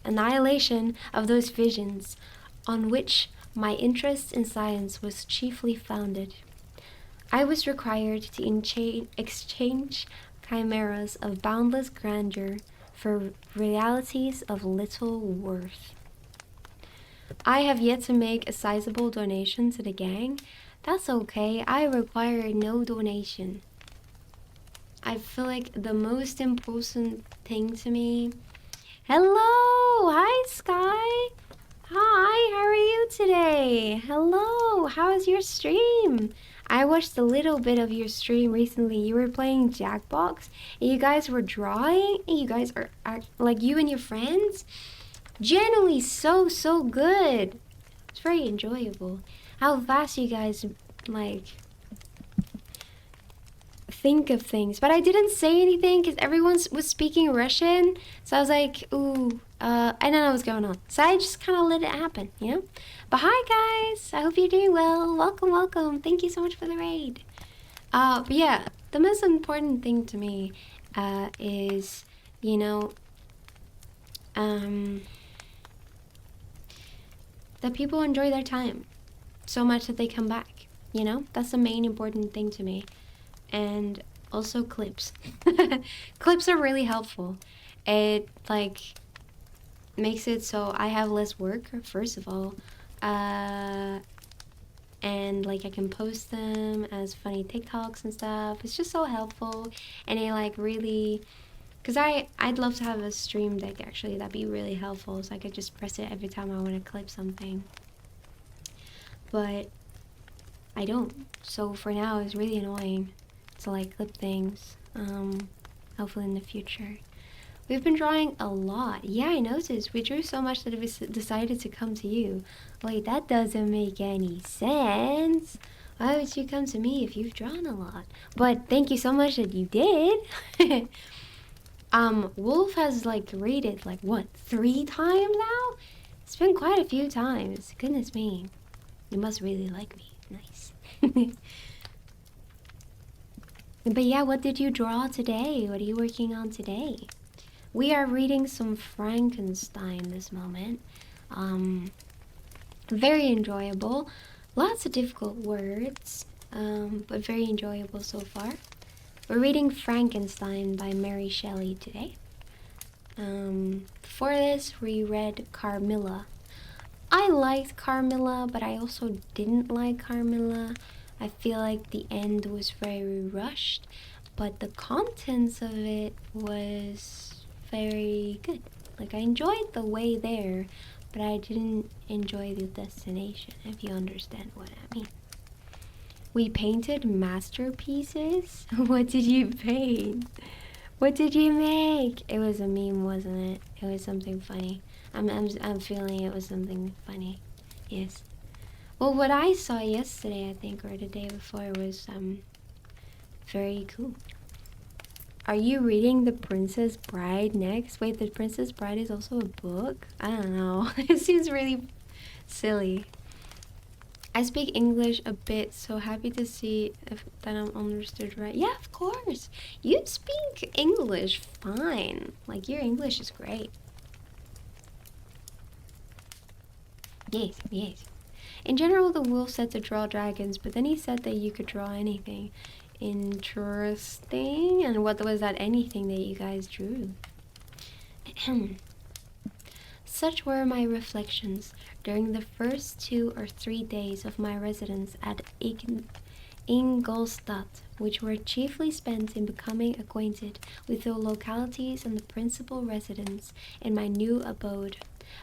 annihilation of those visions on which my interest in science was chiefly founded. I was required to exchange chimeras of boundless grandeur for realities of little worth. I have yet to make a sizable donation to the gang. That's okay, I require no donation. I feel like the most important thing to me... Hello! Hi, Sky! Hi, how are you today? Hello, how is your stream? I watched a little bit of your stream recently. You were playing Jackbox, and you guys were drawing, and you guys are like, you and your friends? Genuinely so good. It's very enjoyable. How fast you guys, like, think of things. But I didn't say anything because everyone was speaking Russian. So I was like, ooh, I don't know what's going on. So I just kind of let it happen, you know? But hi, guys. I hope you're doing well. Welcome. Thank you so much for the raid. But yeah, the most important thing to me is, you know, that people enjoy their time so much that they come back, you know? That's the main important thing to me. And also clips. Clips are really helpful. It, like, makes it so I have less work, first of all. And, like, I can post them as funny TikToks and stuff. It's just so helpful. And it, like, really... Because I'd love to have a stream deck, actually. That'd be really helpful. So I could just press it every time I want to clip something. But I don't. So for now, it's really annoying to, like, clip things. Hopefully in the future. We've been drawing a lot. Yeah, I noticed. We drew so much that we decided to come to you. Wait, that doesn't make any sense. Why would you come to me if you've drawn a lot? But thank you so much that you did. Wolf has, like, rated, like, what, 3 times now? It's been quite a few times. Goodness me. You must really like me. Nice. But yeah, what did you draw today? What are you working on today? We are reading some Frankenstein this moment. Very enjoyable. Lots of difficult words, but very enjoyable so far. We're reading Frankenstein by Mary Shelley today. Before this, we read Carmilla. I liked Carmilla, but I also didn't like Carmilla. I feel like the end was very rushed, but the contents of it was very good. Like, I enjoyed the way there, but I didn't enjoy the destination, if you understand what I mean. We painted masterpieces? What did you paint? What did you make? It was a meme, wasn't it? It was something funny. I'm feeling it was something funny. Yes. Well, what I saw yesterday, I think, or the day before, was very cool. Are you reading The Princess Bride next? Wait, The Princess Bride is also a book? I don't know. It seems really silly. I speak English a bit, so happy to see that I'm understood right. Yeah, of course. You speak English fine. Like, your English is great. Yes, yes. In general, the wolf said to draw dragons, but then he said that you could draw anything. Interesting. And what was that anything that you guys drew? Such were my reflections during the first 2 or 3 days of my residence at Ingolstadt, which were chiefly spent in becoming acquainted with the localities and the principal residents in my new abode.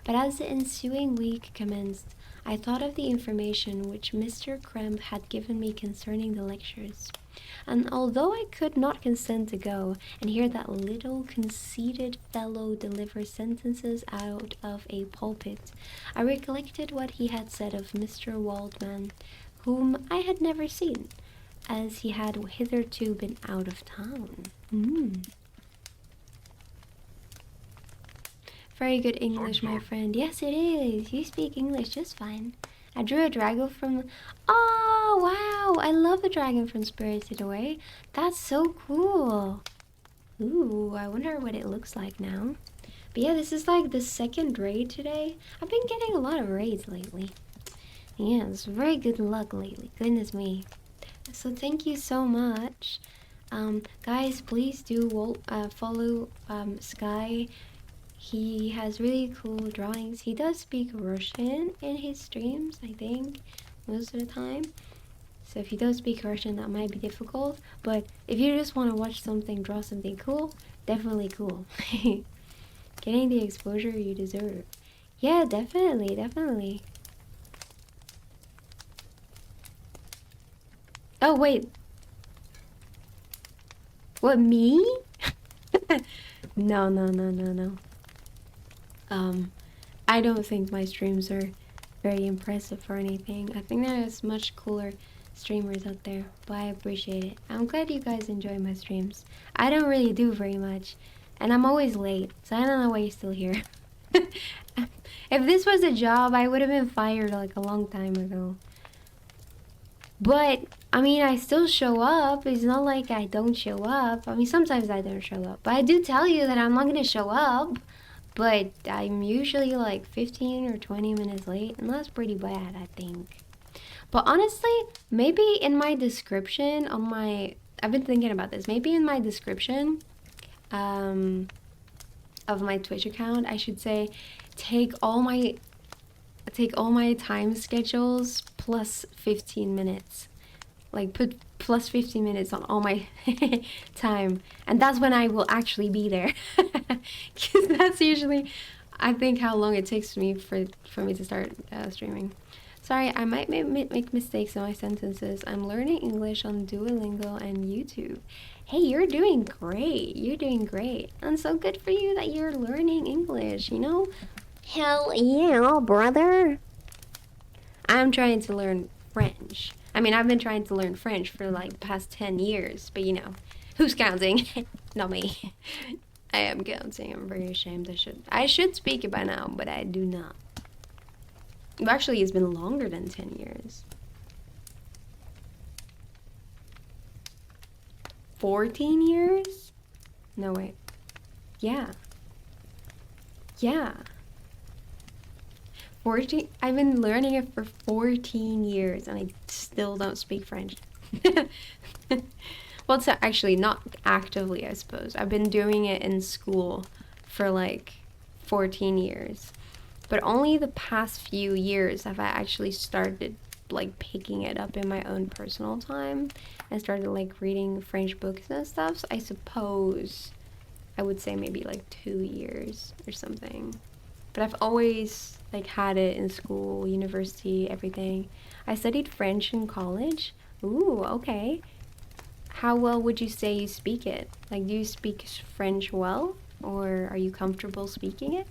But as the ensuing week commenced, I thought of the information which Mr. Kremp had given me concerning the lectures. And although I could not consent to go and hear that little conceited fellow deliver sentences out of a pulpit, I recollected what he had said of Mr. Waldman, whom I had never seen, as he had hitherto been out of town. Very good English, my friend. Yes, it is. You speak English just fine. I drew a dragon from... Oh, wow. I love the dragon from Spirited Away. That's so cool. Ooh, I wonder what it looks like now. But yeah, this is like the second raid today. I've been getting a lot of raids lately. Yeah, it's very good luck lately. Goodness me. So thank you so much. Guys, please do follow Sky. He has really cool drawings. He does speak Russian in his streams, I think, most of the time. So if you don't speak Russian, that might be difficult. But if you just want to watch something, draw something cool, definitely cool. Getting the exposure you deserve. Yeah, definitely, definitely. Oh, wait. What, me? No, no, no, no, no. I don't think my streams are very impressive or anything. I think there's much cooler streamers out there, but I appreciate it. I'm glad you guys enjoy my streams. I don't really do very much, and I'm always late, so I don't know why you're still here. If this was a job, I would have been fired like a long time ago. But, I mean, I still show up. It's not like I don't show up. I mean, sometimes I don't show up. But I do tell you that I'm not going to show up. But I'm usually like 15 or 20 minutes late, and that's pretty bad, I think. But honestly, maybe in my description on my... I've been thinking about this. Maybe in my description of my Twitch account, I should say, take all my time schedules plus 15 minutes. Like, put plus 15 minutes on all my time. And that's when I will actually be there. Because that's usually, I think, how long it takes me for me to start streaming. Sorry, I might make mistakes in my sentences. I'm learning English on Duolingo and YouTube. Hey, you're doing great. You're doing great. And so good for you that you're learning English, you know? Hell yeah, brother. I'm trying to learn French. I mean, I've been trying to learn French for like the past 10 years, but you know, who's counting? Not me. I am counting. I'm very ashamed. I should speak it by now, but I do not. Actually, it's been longer than 10 years. 14 years? No, wait. Yeah. Yeah. 14. I've been learning it for 14 years and I still don't speak French. Well, it's actually not actively, I suppose. I've been doing it in school for like 14 years. But only the past few years have I actually started like picking it up in my own personal time and started like reading French books and stuff. So I suppose I would say maybe like 2 years or something. But I've always like had it in school, university, everything. I studied French in college. Ooh, okay. How well would you say you speak it? Like, do you speak French well? Or are you comfortable speaking it?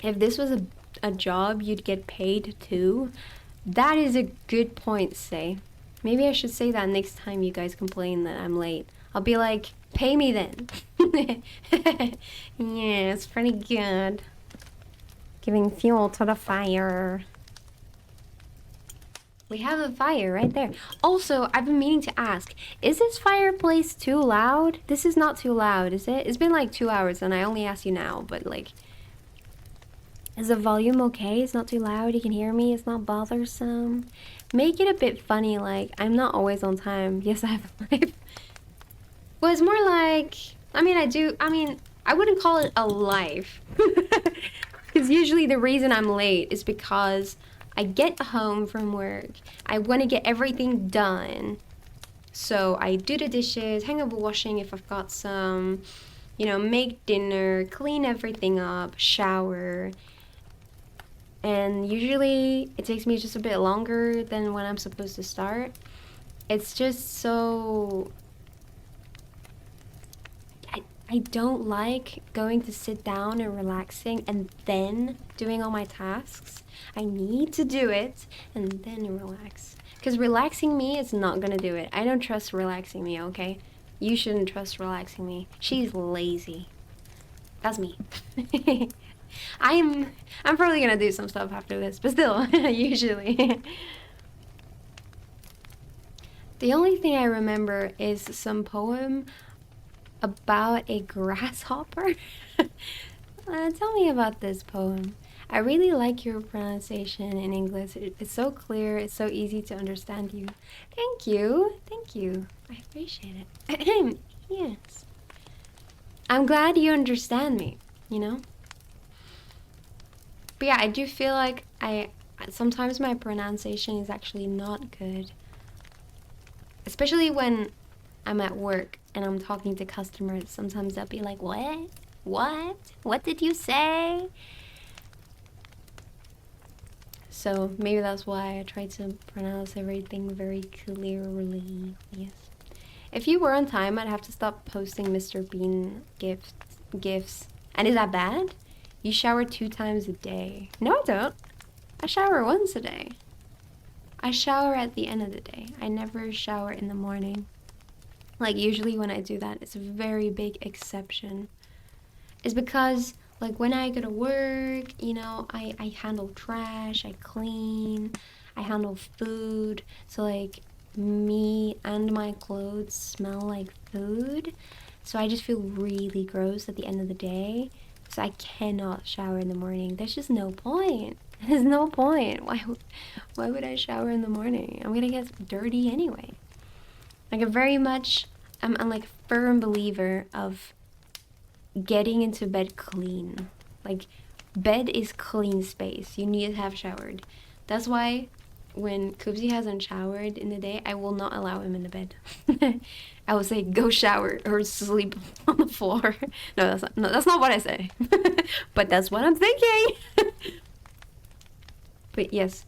If this was a job you'd get paid to, that is a good point, say. Maybe I should say that next time you guys complain that I'm late. I'll be like, pay me then. Yeah, it's pretty good. Giving fuel to the fire. We have a fire right there. Also, I've been meaning to ask, is this fireplace too loud? This is not too loud, is it? It's been like 2 hours and I only asked you now, but like, is the volume okay? It's not too loud, you can hear me, it's not bothersome. Make it a bit funny, like, I'm not always on time. Yes, I have a life. Well, it's more like, I wouldn't call it a life. Because usually the reason I'm late is because I get home from work, I want to get everything done. So I do the dishes, hang up washing if I've got some, you know, make dinner, clean everything up, shower. And usually it takes me just a bit longer than when I'm supposed to start. It's just so... I don't like going to sit down and relaxing and then doing all my tasks. I need to do it and then relax. Because relaxing me is not gonna do it. I don't trust relaxing me, okay? You shouldn't trust relaxing me. She's lazy. That's me. I'm probably gonna do some stuff after this, but still, usually. The only thing I remember is some poem about a grasshopper. Tell me about this poem. I really like your pronunciation in English. It's so clear, it's so easy to understand you. Thank you, thank you. I appreciate it. Yes. I'm glad you understand me, you know? But yeah, I do feel like sometimes my pronunciation is actually not good. Especially when I'm at work and I'm talking to customers. Sometimes they'll be like, what? What? What did you say? So maybe that's why I try to pronounce everything very clearly. Yes. If you were on time, I'd have to stop posting Mr. Bean gifts. And is that bad? You shower 2 times a day. No, I don't. I shower once a day. I shower at the end of the day. I never shower in the morning. Like, usually when I do that, it's a very big exception. It's because, like, when I go to work, you know, I handle trash, I clean, I handle food. So, like, me and my clothes smell like food. So I just feel really gross at the end of the day. So I cannot shower in the morning. There's just no point. There's no point. Why would I shower in the morning? I'm gonna get dirty anyway. Like, I'm like a firm believer of getting into bed clean. Like, bed is clean space. You need to have showered. That's why when Kubzi hasn't showered in the day, I will not allow him in the bed. I will say, go shower or sleep on the floor. No, that's not what I say. But that's what I'm thinking. But yes,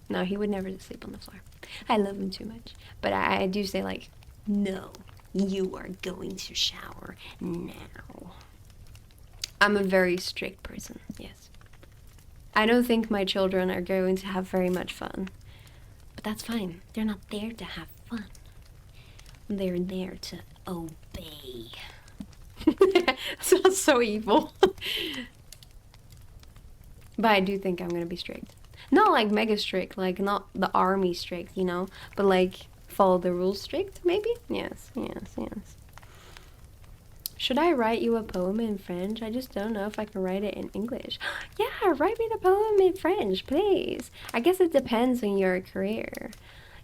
no, he would never sleep on the floor. I love him too much. But I do say, like, no, you are going to shower now. I'm a very strict person, yes. I don't think my children are going to have very much fun. But that's fine. They're not there to have fun. They're there to obey. Sounds so evil. But I do think I'm gonna be strict. Not like mega strict, like not the army strict, you know? But like follow the rules strict, maybe? Yes, yes, yes. Should I write you a poem in French? I just don't know if I can write it in English. Yeah, write me the poem in French, please. I guess it depends on your career.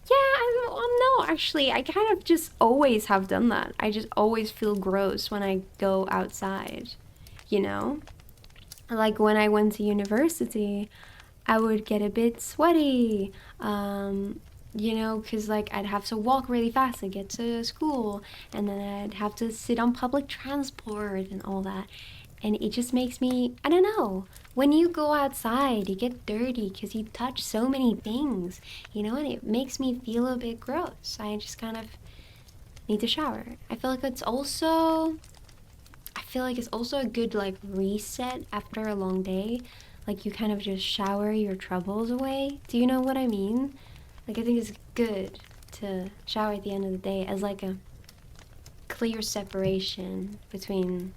Yeah, well, no, actually, I kind of just always have done that. I just always feel gross when I go outside, you know? Like when I went to university, I would get a bit sweaty, because like I'd have to walk really fast to get to school, and then I'd have to sit on public transport and all that. And it just makes me, I don't know, when you go outside, you get dirty because you touch so many things, and it makes me feel a bit gross. I just kind of need to shower. I feel like it's also a good like reset after a long day. Like you kind of just shower your troubles away. Do you know what I mean? Like I think it's good to shower at the end of the day as like a clear separation between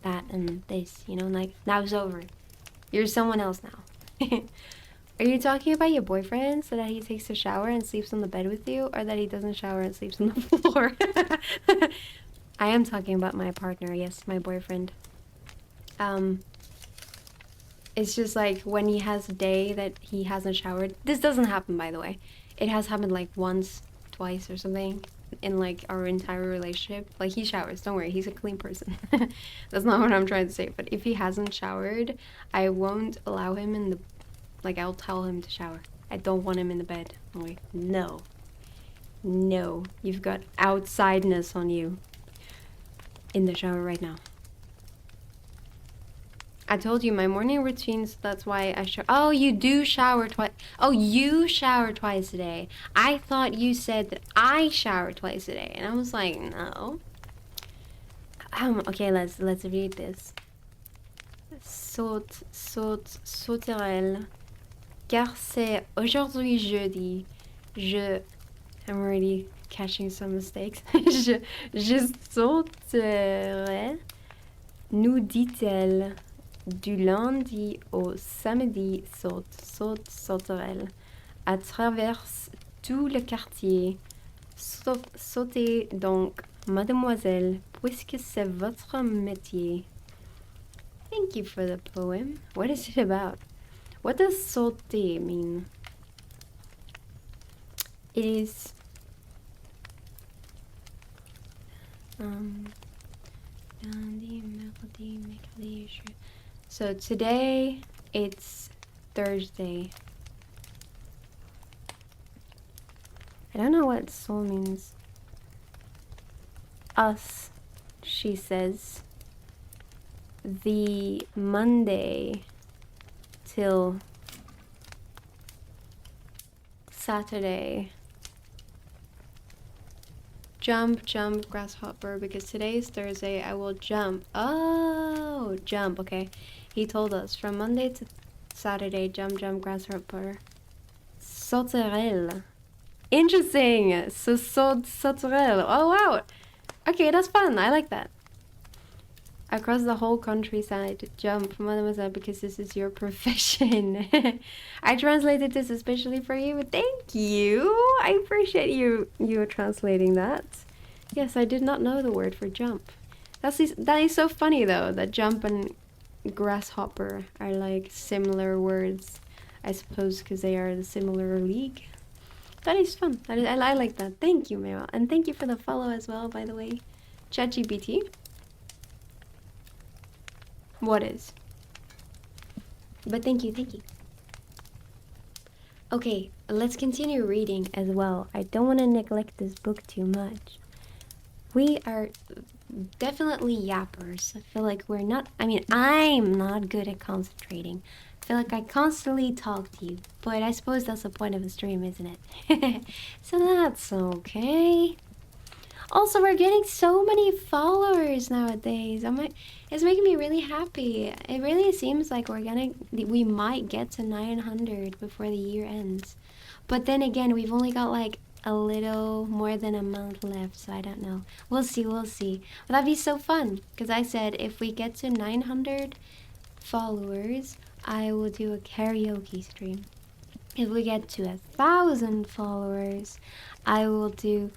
that and this, like now it's over. You're someone else now. Are you talking about your boyfriend, so that he takes a shower and sleeps on the bed with you, or that he doesn't shower and sleeps on the floor? I am talking about my partner, yes, my boyfriend. It's just like when he has a day that he hasn't showered. This doesn't happen, by the way. It has happened like once, twice or something in like our entire relationship. Like he showers, don't worry, he's a clean person. That's not what I'm trying to say. But if he hasn't showered, I won't allow him in the, like I'll tell him to shower. I don't want him in the bed. I'm like, no, you've got outsideness on you in the shower right now. I told you my morning routines, that's why I shower. Oh, you do shower twice. Oh, you shower twice a day. I thought you said that I shower twice a day. And I was like, no. Okay, let's read this. Sauterelle. Car c'est aujourd'hui jeudi. I'm already catching some mistakes. je sauterai, nous dit-elle. Du lundi au samedi, sauterelle à travers tout le quartier. Sautez donc, mademoiselle, puisque c'est votre métier. Thank you for the poem. What is it about? What does sauter mean? It is lundi, mardi, mercredi, jeudi. So today it's Thursday. I don't know what soul means. Us, she says. The Monday till Saturday. Jump, grasshopper, because today is Thursday, I will jump. Oh, jump, okay. He told us from Monday to Saturday, jump, grasshopper. Sauterelle. Interesting. So, sauterelle. Oh, wow. Okay, that's fun. I like that. Across the whole countryside, jump, mademoiselle, because this is your profession. I translated this especially for you. Thank you. I appreciate you translating that. Yes, I did not know the word for jump. That is so funny though, that jump and grasshopper are like similar words. I suppose because they are the similar league. That is fun. I like that. Thank you, Mira. And thank you for the follow as well, by the way. ChatGPT. What is? But thank you. Okay, let's continue reading as well. I don't want to neglect this book too much. We are definitely yappers. I feel like I'm not good at concentrating. I feel like I constantly talk to you, but I suppose that's the point of the stream, isn't it? So that's okay. Also, we're getting so many followers nowadays. It's making me really happy. It really seems like we might get to 900 before the year ends. But then again, we've only got like a little more than a month left, so I don't know. We'll see. But that'd be so fun, because I said if we get to 900 followers, I will do a karaoke stream. If we get to 1,000 followers, I will do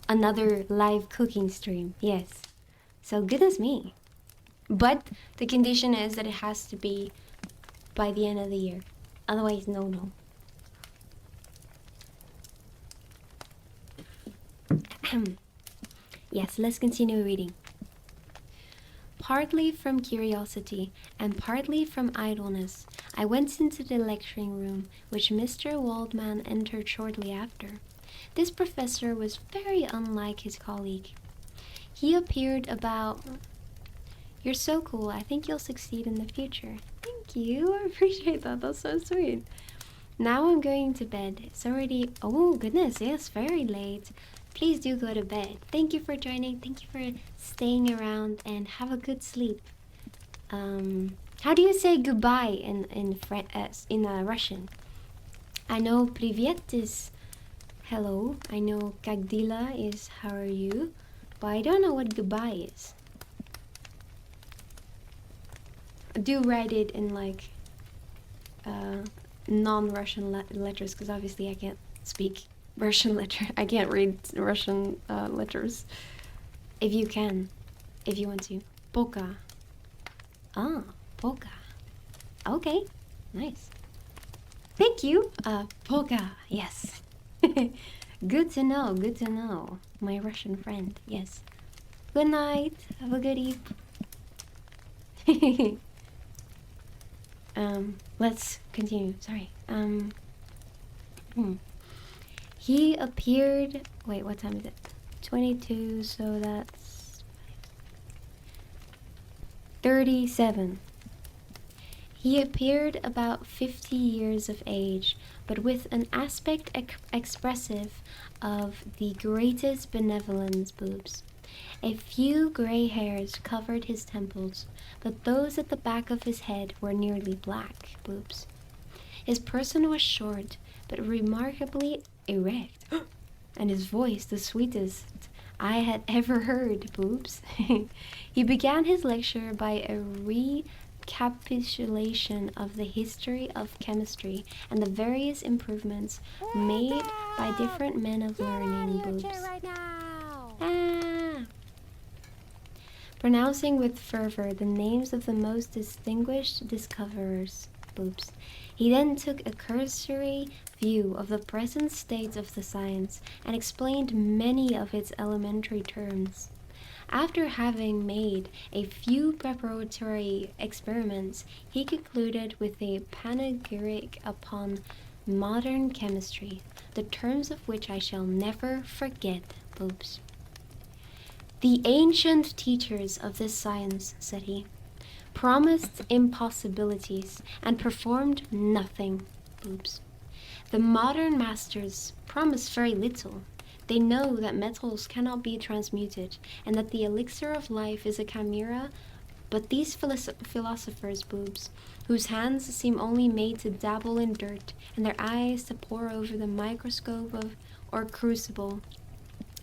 another live cooking stream. Yes. So goodness me. But the condition is that it has to be by the end of the year. Otherwise, no. Yes, let's continue reading. Partly from curiosity and partly from idleness, I went into the lecturing room, which Mr. Waldman entered shortly after. This professor was very unlike his colleague. He appeared about... You're so cool. I think you'll succeed in the future. Thank you. I appreciate that. That's so sweet. Now I'm going to bed. It's already... Oh, goodness. Yes, very late. Please do go to bed. Thank you for joining. Thank you for staying around and have a good sleep. How do you say goodbye in Russian? I know privet is hello. I know kagdila is how are you, but I don't know what goodbye is. Do write it in like non-Russian letters, because obviously I can't speak Russian letter. I can't read Russian letters. If you can, if you want to. Poka. Ah, poka. Okay, nice. Thank you. Poka. Yes. Good to know. Good to know. My Russian friend. Yes. Good night. Have a good eve. Let's continue. Sorry. He appeared... Wait, what time is it? 22, so that's... 37. He appeared about 50 years of age, but with an aspect expressive of the greatest benevolence. Boobs. A few gray hairs covered his temples, but those at the back of his head were nearly black. Boobs. His person was short, but remarkably erect, and his voice the sweetest I had ever heard. Boobs. He began his lecture by a recapitulation of the history of chemistry and the various improvements made by different men of learning. Boobs. Right now. Pronouncing with fervor the names of the most distinguished discoverers. Boobs. He then took a cursory view of the present state of the science and explained many of its elementary terms. After having made a few preparatory experiments, he concluded with a panegyric upon modern chemistry, the terms of which I shall never forget. Boobs. The ancient teachers of this science, said he, promised impossibilities and performed nothing. Boobs. The modern masters promise very little. They know that metals cannot be transmuted and that the elixir of life is a chimera, but these philosophers, boobs, whose hands seem only made to dabble in dirt and their eyes to pore over the microscope or crucible,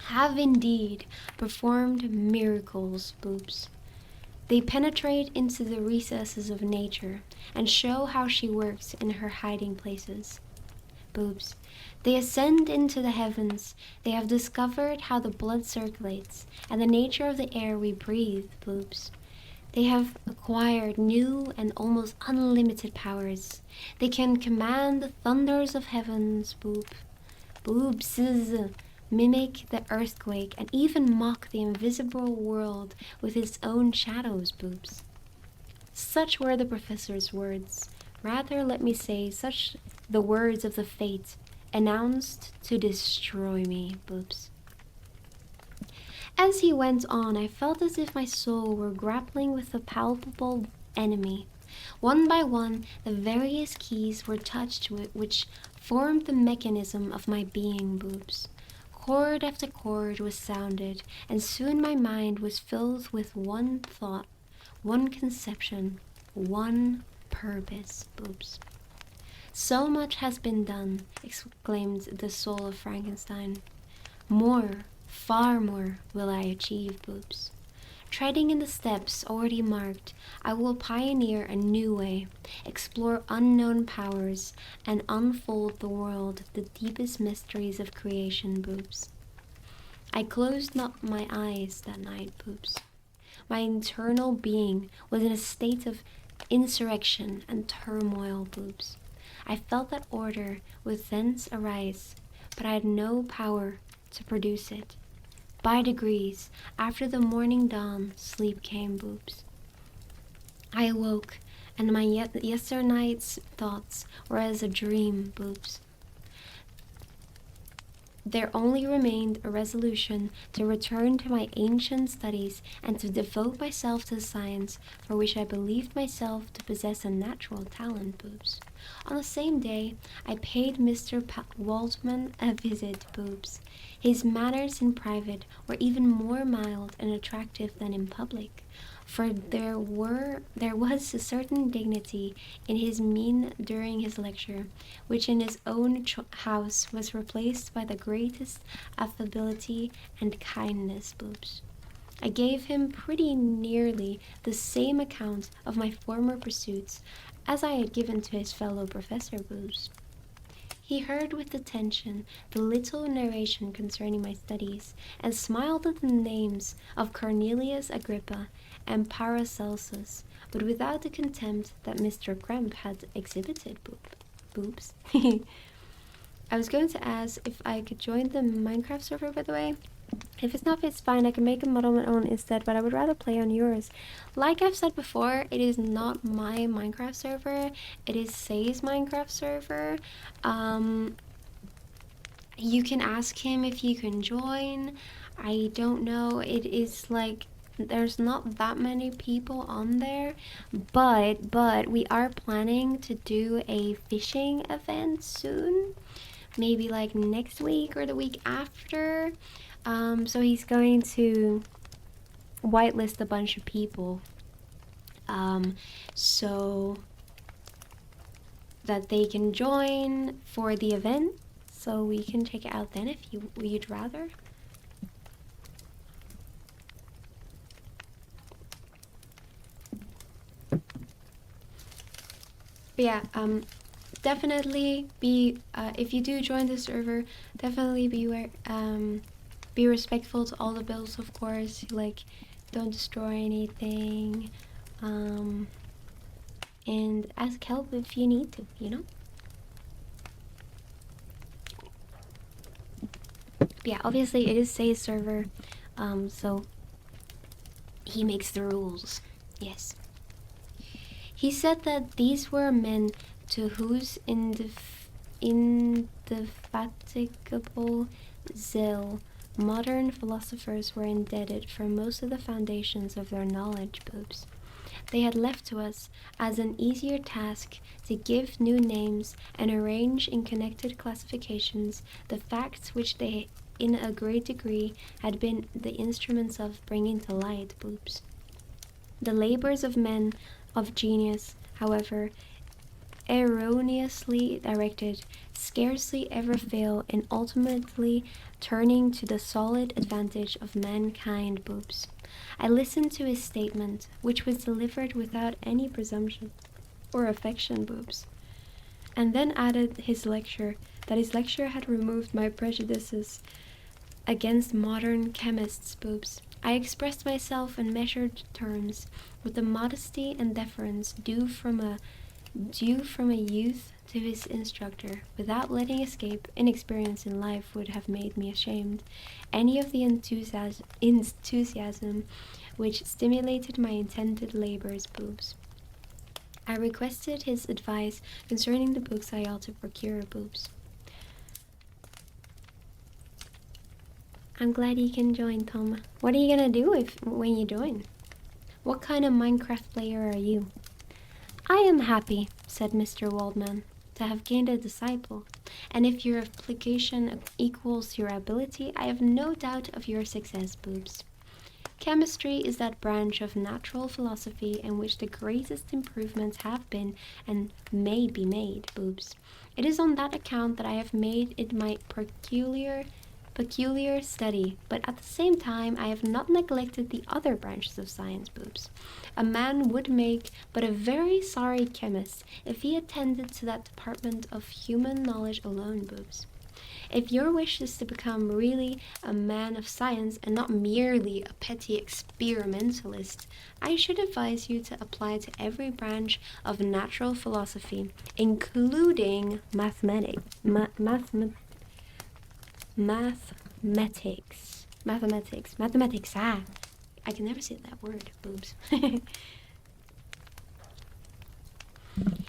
have indeed performed miracles. Boobs. They penetrate into the recesses of nature and show how she works in her hiding places. Boobs. They ascend into the heavens. They have discovered how the blood circulates and the nature of the air we breathe. Boobs. They have acquired new and almost unlimited powers. They can command the thunders of heavens. Boobs. Mimic the earthquake and even mock the invisible world with its own shadows. Boobs. Such were the professor's words. Rather, let me say, such the words of the fate announced to destroy me. Boobs. As he went on, I felt as if my soul were grappling with a palpable enemy. One by one, the various keys were touched which formed the mechanism of my being. Boobs. Chord after chord was sounded, and soon my mind was filled with one thought, one conception, one purpose. Boobs. So much has been done, exclaimed the soul of Frankenstein. More, far more, will I achieve. Boobs. Treading in the steps already marked, I will pioneer a new way, explore unknown powers, and unfold the world, the deepest mysteries of creation, boobs. I closed not my eyes that night, boobs. My internal being was in a state of insurrection and turmoil, boobs. I felt that order would thence arise, but I had no power to produce it. By degrees, after the morning dawn, sleep came, boobs. I awoke, and my yesternight's thoughts were as a dream, boobs. There only remained a resolution to return to my ancient studies and to devote myself to science, for which I believed myself to possess a natural talent, boobs. On the same day, I paid Mr. Waldman a visit, boobs. His manners in private were even more mild and attractive than in public, for there was a certain dignity in his mien during his lecture, which in his own house was replaced by the greatest affability and kindness, boobs. I gave him pretty nearly the same account of my former pursuits as I had given to his fellow professor, boobs. He heard with attention the little narration concerning my studies, and smiled at the names of Cornelius Agrippa and Paracelsus, but without the contempt that Mr. Kremp had exhibited, boobs. I was going to ask if I could join the Minecraft server, by the way. If it's not, it's fine. I can make a mod on my own instead, but I would rather play on yours. Like I've said before, it is not my Minecraft server. It is Say's Minecraft server. You can ask him if you can join. I don't know. It is like there's not that many people on there, but we are planning to do a fishing event soon. Maybe like next week or the week after. So he's going to whitelist a bunch of people, so that they can join for the event. So we can check it out then if you'd rather. But yeah, definitely be if you do join the server, definitely be respectful to all the builds, of course. Like, don't destroy anything, and ask help if you need to, you know. But yeah, obviously it is Say's server, so he makes the rules. Yes. He said that these were men to whose indefatigable zeal modern philosophers were indebted for most of the foundations of their knowledge, boobs. They had left to us as an easier task to give new names and arrange in connected classifications the facts which they in a great degree had been the instruments of bringing to light, boobs. The labors of men of genius, however, erroneously directed, scarcely ever fail in ultimately turning to the solid advantage of mankind, boobs. I listened to his statement, which was delivered without any presumption or affection, boobs, and then added his lecture that his lecture had removed my prejudices against modern chemists, boobs. I expressed myself in measured terms, with the modesty and deference due from a youth to his instructor, without letting escape inexperience in life would have made me ashamed any of the enthusiasm which stimulated my intended labors, boobs. I requested his advice concerning the books I ought to procure, boobs. I'm glad you can join, Tom. What are you gonna do when you join? What kind of Minecraft player are you? I am happy, said Mr. Waldman, to have gained a disciple, and if your application equals your ability, I have no doubt of your success, boobs. Chemistry is that branch of natural philosophy in which the greatest improvements have been and may be made, boobs. It is on that account that I have made it my peculiar peculiar study, but at the same time, I have not neglected the other branches of science, boobs. A man would make but a very sorry chemist if he attended to that department of human knowledge alone, boobs. If your wish is to become really a man of science and not merely a petty experimentalist, I should advise you to apply to every branch of natural philosophy, including mathematics. Ah, I can never say that word, boobs.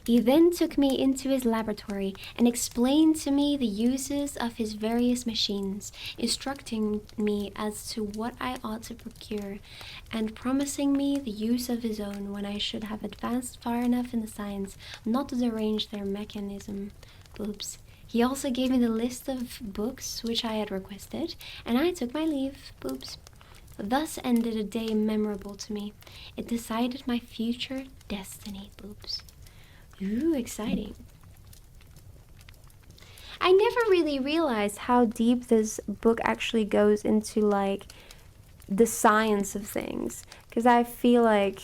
He then took me into his laboratory and explained to me the uses of his various machines, instructing me as to what I ought to procure, and promising me the use of his own when I should have advanced far enough in the science not to derange their mechanism. Boobs. He also gave me the list of books which I had requested, and I took my leave. Boobs. Thus ended a day memorable to me. It decided my future destiny. Boobs. Ooh, exciting. I never really realized how deep this book actually goes into, like, the science of things. Because I feel like,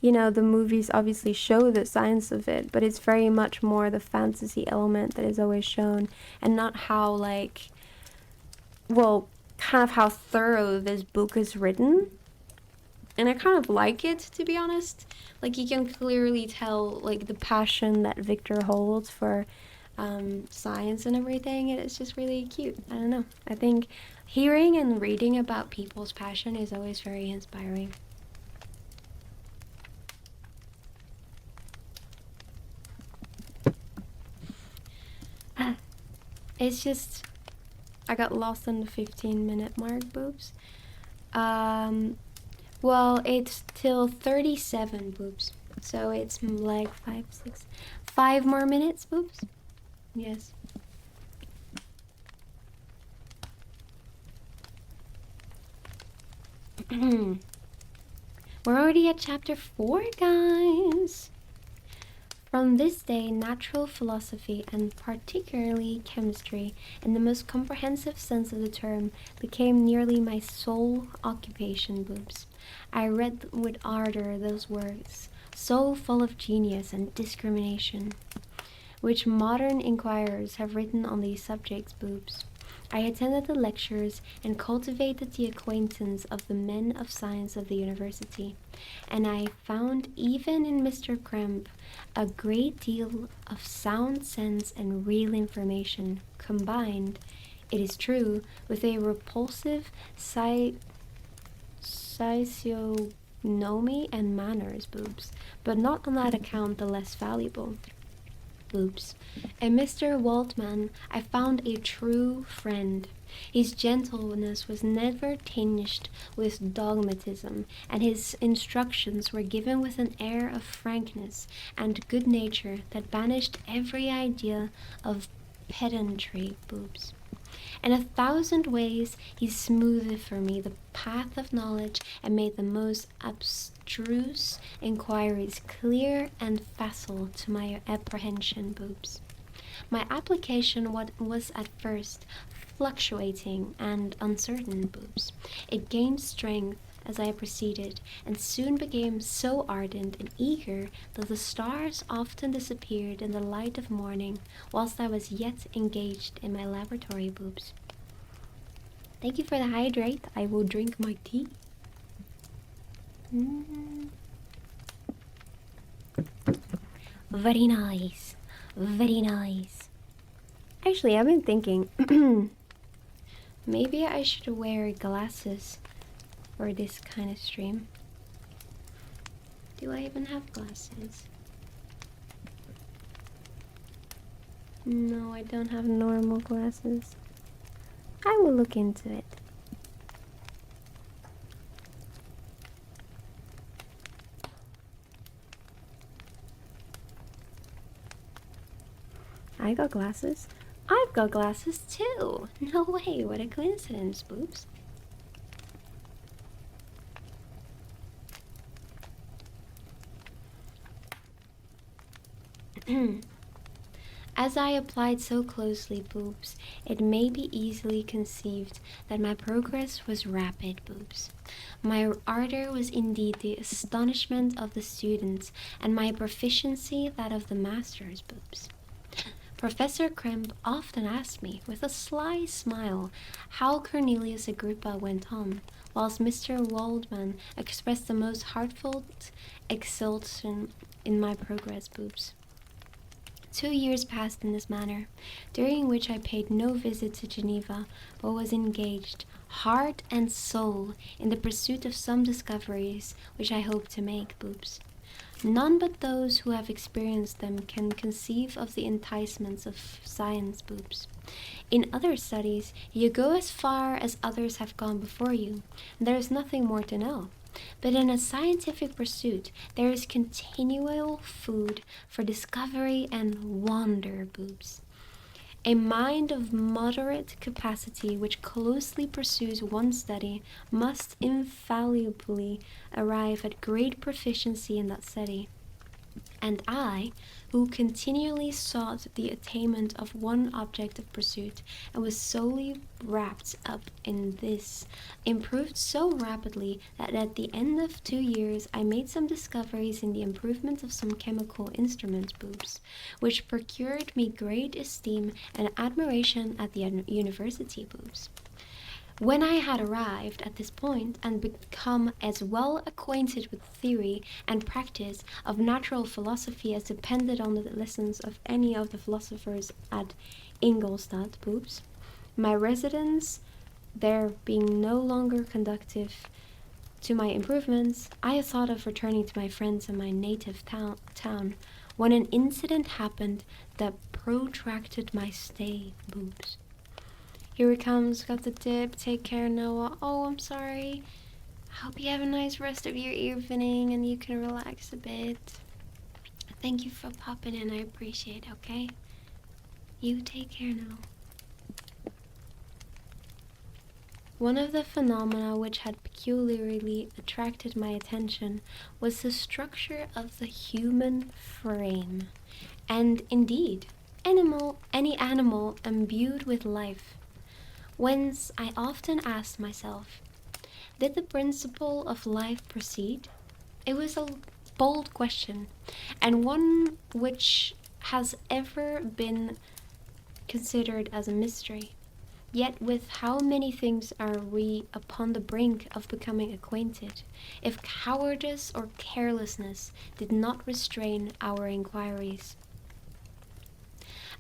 you know, the movies obviously show the science of it, but it's very much more the fantasy element that is always shown, and not how, like, well, kind of how thorough this book is written. And I kind of like it, to be honest. Like, you can clearly tell, like, the passion that Victor holds for science and everything. And it's just really cute. I don't know. I think hearing and reading about people's passion is always very inspiring. It's just, I got lost on the 15-minute mark, boobs. Well, it's till 37, boobs. So it's like 5 more minutes, boobs. Yes. We're already at chapter 4, guys. From this day, natural philosophy, and particularly chemistry, in the most comprehensive sense of the term, became nearly my sole occupation, boobs. I read with ardor those works, so full of genius and discrimination, which modern inquirers have written on these subjects, boobs. I attended the lectures and cultivated the acquaintance of the men of science of the university, and I found even in Mr. Cramp a great deal of sound sense and real information, combined, it is true, with a repulsive physiognomy and manners, boobs, but not on that account the less valuable. Boobs. In Mr. Waldman, I found a true friend. His gentleness was never tinged with dogmatism, and his instructions were given with an air of frankness and good nature that banished every idea of pedantry, boobs. In 1,000 ways he smoothed for me the path of knowledge and made the most abstruse inquiries clear and facile to my apprehension, boobs. My application was at first fluctuating and uncertain, boobs. It gained strength as I proceeded, and soon became so ardent and eager that the stars often disappeared in the light of morning whilst I was yet engaged in my laboratory, boobs. Thank you for the hydrate. I will drink my tea. Very nice. Very nice. Actually, I've been thinking maybe I should wear glasses for this kind of stream. Do I even have glasses? No, I don't have normal glasses. I will look into it. I got glasses. I've got glasses too. No way, what a coincidence, boobs. As I applied so closely, boobs, it may be easily conceived that my progress was rapid, boobs. My ardor was indeed the astonishment of the students, and my proficiency that of the masters, boobs. Professor Crimp often asked me, with a sly smile, how Cornelius Agrippa went on, whilst Mr. Waldman expressed the most heartfelt exultation in my progress, boobs. 2 years passed in this manner, during which I paid no visit to Geneva, but was engaged, heart and soul, in the pursuit of some discoveries which I hoped to make, boobs. None but those who have experienced them can conceive of the enticements of science, boobs. In other studies, you go as far as others have gone before you, and there is nothing more to know. But in a scientific pursuit, there is continual food for discovery and wonder, boobs. A mind of moderate capacity which closely pursues one study must infallibly arrive at great proficiency in that study. And I, who continually sought the attainment of one object of pursuit, and was solely wrapped up in this, improved so rapidly that at the end of 2 years I made some discoveries in the improvement of some chemical instruments, boobs, which procured me great esteem and admiration at the university, boobs. When I had arrived at this point and become as well acquainted with theory and practice of natural philosophy as depended on the lessons of any of the philosophers at Ingolstadt, boobs, my residence there being no longer conducive to my improvements, I thought of returning to my friends in my native town when an incident happened that protracted my stay, boobs. Here it comes, got the dip, take care, Noah. Oh, I'm sorry. Hope you have a nice rest of your evening and you can relax a bit. Thank you for popping in, I appreciate it, okay? You take care now. One of the phenomena which had peculiarly attracted my attention was the structure of the human frame. And indeed, any animal imbued with life. Whence I often asked myself, did the principle of life proceed? It was a bold question, and one which has ever been considered as a mystery. Yet with how many things are we upon the brink of becoming acquainted, if cowardice or carelessness did not restrain our inquiries.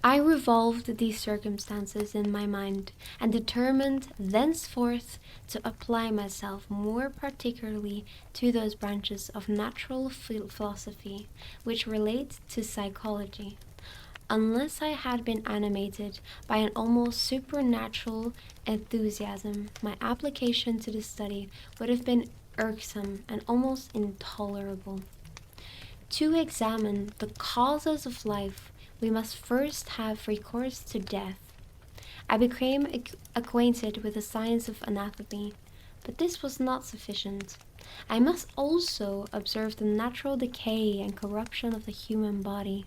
I revolved these circumstances in my mind, and determined thenceforth to apply myself more particularly to those branches of natural philosophy which relate to psychology. Unless I had been animated by an almost supernatural enthusiasm, my application to the study would have been irksome and almost intolerable. To examine the causes of life, we must first have recourse to death. I became acquainted with the science of anatomy, but this was not sufficient. I must also observe the natural decay and corruption of the human body.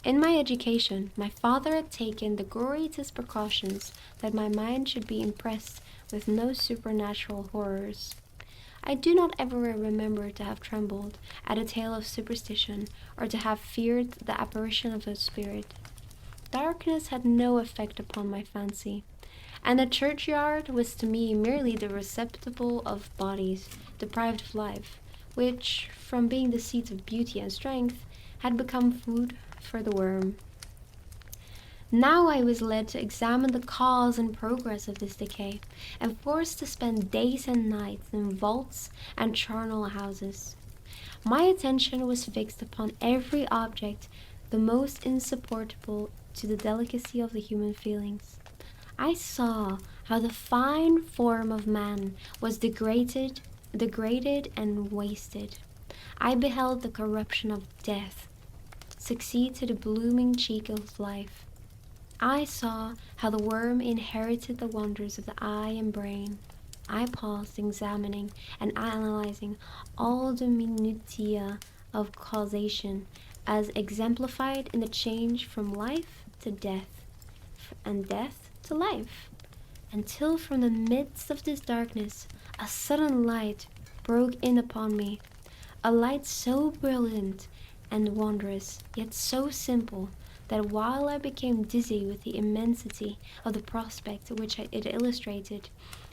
In my education, my father had taken the greatest precautions that my mind should be impressed with no supernatural horrors. I do not ever remember to have trembled at a tale of superstition, or to have feared the apparition of a spirit. Darkness had no effect upon my fancy, and the churchyard was to me merely the receptacle of bodies deprived of life, which, from being the seat of beauty and strength, had become food for the worm. Now I was led to examine the cause and progress of this decay, and forced to spend days and nights in vaults and charnel houses. My attention was fixed upon every object the most insupportable to the delicacy of the human feelings. I saw how the fine form of man was degraded and wasted. I beheld the corruption of death succeed to the blooming cheek of life. I saw how the worm inherited the wonders of the eye and brain. I paused examining and analyzing all the minutiae of causation, as exemplified in the change from life to death, and death to life, until from the midst of this darkness a sudden light broke in upon me, a light so brilliant and wondrous, yet so simple, that while I became dizzy with the immensity of the prospect which it illustrated,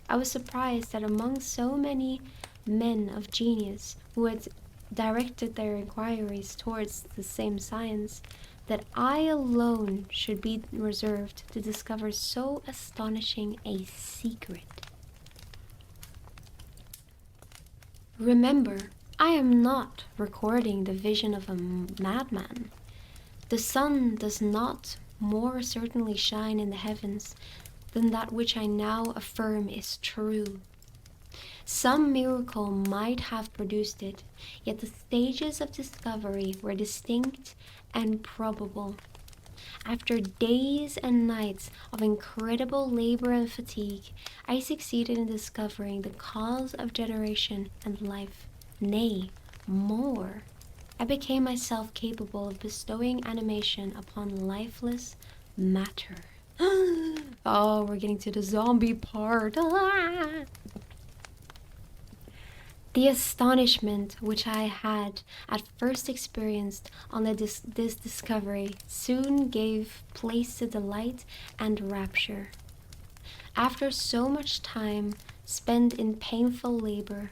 I was surprised that among so many men of genius who had directed their inquiries towards the same science, that I alone should be reserved to discover so astonishing a secret. Remember, I am not recording the vision of a madman. The sun does not more certainly shine in the heavens than that which I now affirm is true. Some miracle might have produced it, yet the stages of discovery were distinct and probable. After days and nights of incredible labor and fatigue, I succeeded in discovering the cause of generation and life. Nay, more. I became myself capable of bestowing animation upon lifeless matter. Oh, we're getting to the zombie part. The astonishment which I had at first experienced on this discovery soon gave place to delight and rapture. After so much time spent in painful labor,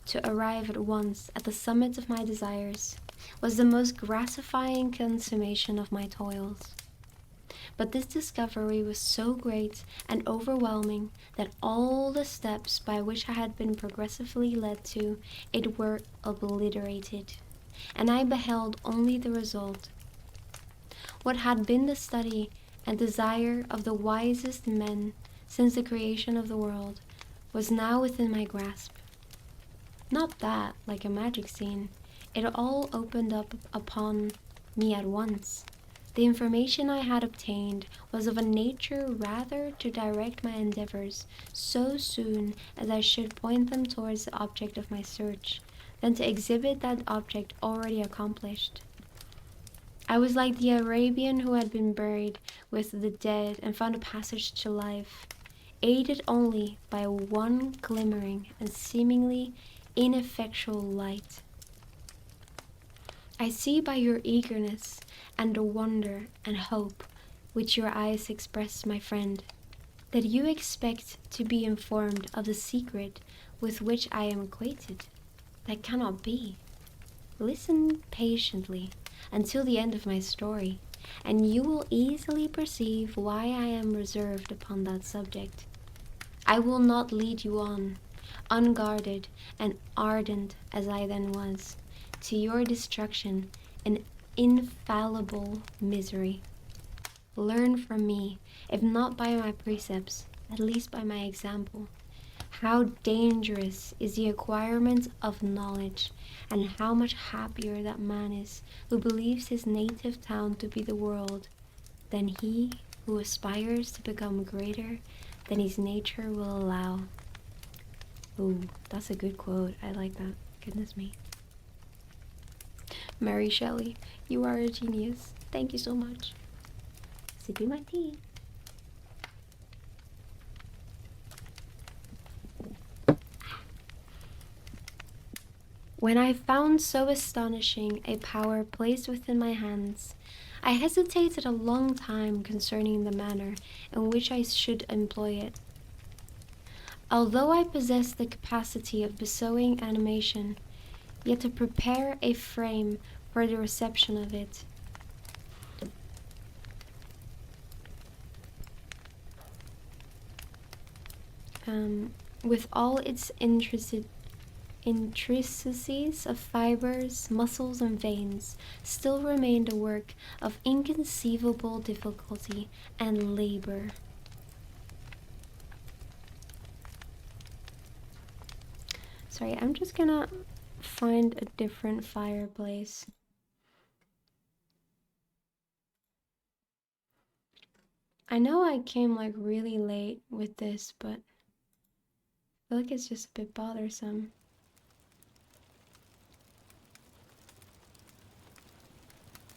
to arrive at once at the summit of my desires was the most gratifying consummation of my toils. But this discovery was so great and overwhelming that all the steps by which I had been progressively led to it were obliterated, and I beheld only the result. What had been the study and desire of the wisest men since the creation of the world was now within my grasp. Not that, like a magic scene, it all opened up upon me at once. The information I had obtained was of a nature rather to direct my endeavors so soon as I should point them towards the object of my search, than to exhibit that object already accomplished. I was like the Arabian who had been buried with the dead and found a passage to life, aided only by one glimmering and seemingly ineffectual light. I see by your eagerness and the wonder and hope which your eyes express, my friend, that you expect to be informed of the secret with which I am acquainted. That cannot be. Listen patiently until the end of my story, and you will easily perceive why I am reserved upon that subject. I will not lead you on, unguarded and ardent as I then was, to your destruction and infallible misery. Learn from me, if not by my precepts, at least by my example, how dangerous is the acquirement of knowledge, and how much happier that man is who believes his native town to be the world, than he who aspires to become greater than his nature will allow. Ooh, that's a good quote. I like that. Goodness me. Mary Shelley, you are a genius. Thank you so much. Sipping my tea. When I found so astonishing a power placed within my hands, I hesitated a long time concerning the manner in which I should employ it. Although I possessed the capacity of bestowing animation, yet to prepare a frame for the reception of it, with all its intricacies of fibers, muscles, and veins, still remained a work of inconceivable difficulty and labor. Sorry, I'm just gonna find a different fireplace. I know I came like really late with this, but I feel like it's just a bit bothersome.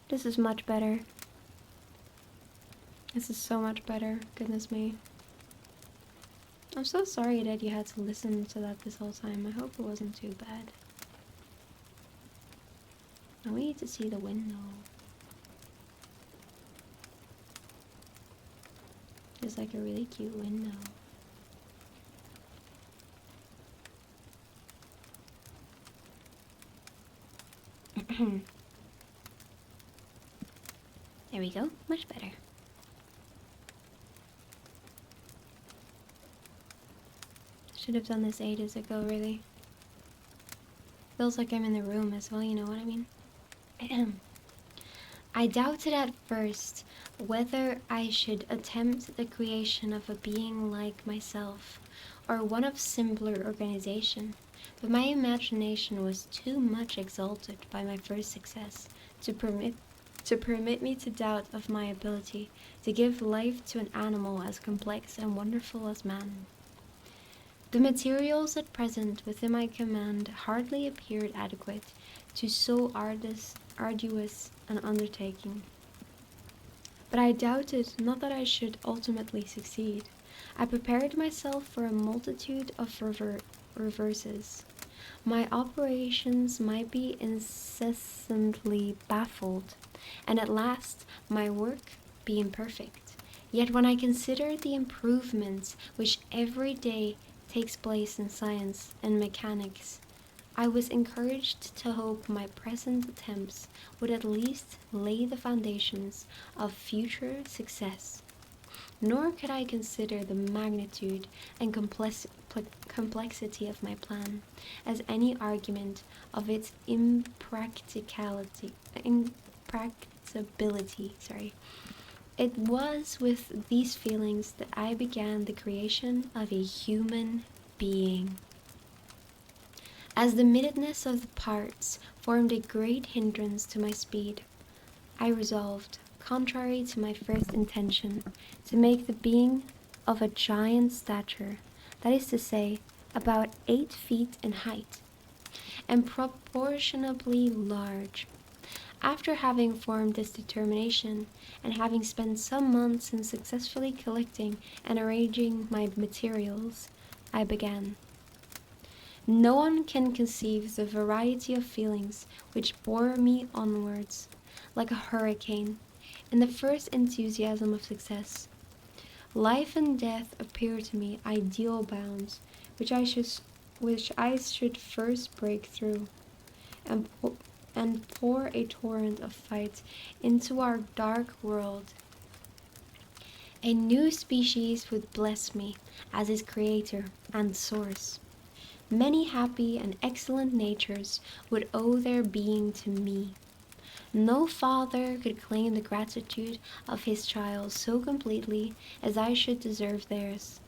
This is much better. This is so much better. Goodness me. I'm so sorry that you had to listen to that this whole time. I hope it wasn't too bad. Now we need to see the window. It's like a really cute window. There we go. Much better. Should have done this ages ago, really. Feels like I'm in the room as well, you know what I mean? I doubted at first whether I should attempt the creation of a being like myself, or one of simpler organization, but my imagination was too much exalted by my first success to permit me to doubt of my ability to give life to an animal as complex and wonderful as man. The materials at present within my command hardly appeared adequate to so arduous an undertaking. But I doubted not that I should ultimately succeed. I prepared myself for a multitude of reverses. My operations might be incessantly baffled, and at last my work be imperfect. Yet when I consider the improvements which every day takes place in science and mechanics, I was encouraged to hope my present attempts would at least lay the foundations of future success. Nor could I consider the magnitude and complexity of my plan as any argument of its impracticability. It was with these feelings that I began the creation of a human being. As the minuteness of the parts formed a great hindrance to my speed, I resolved, contrary to my first intention, to make the being of a giant stature, that is to say, about 8 feet in height, and proportionably large. After having formed this determination, and having spent some months in successfully collecting and arranging my materials, I began. No one can conceive the variety of feelings which bore me onwards, like a hurricane, in the first enthusiasm of success. Life and death appeared to me ideal bounds, which I should first break through, and pour a torrent of fight into our dark world. A new species would bless me as its creator and source. Many happy and excellent natures would owe their being to me. No father could claim the gratitude of his child so completely as I should deserve theirs.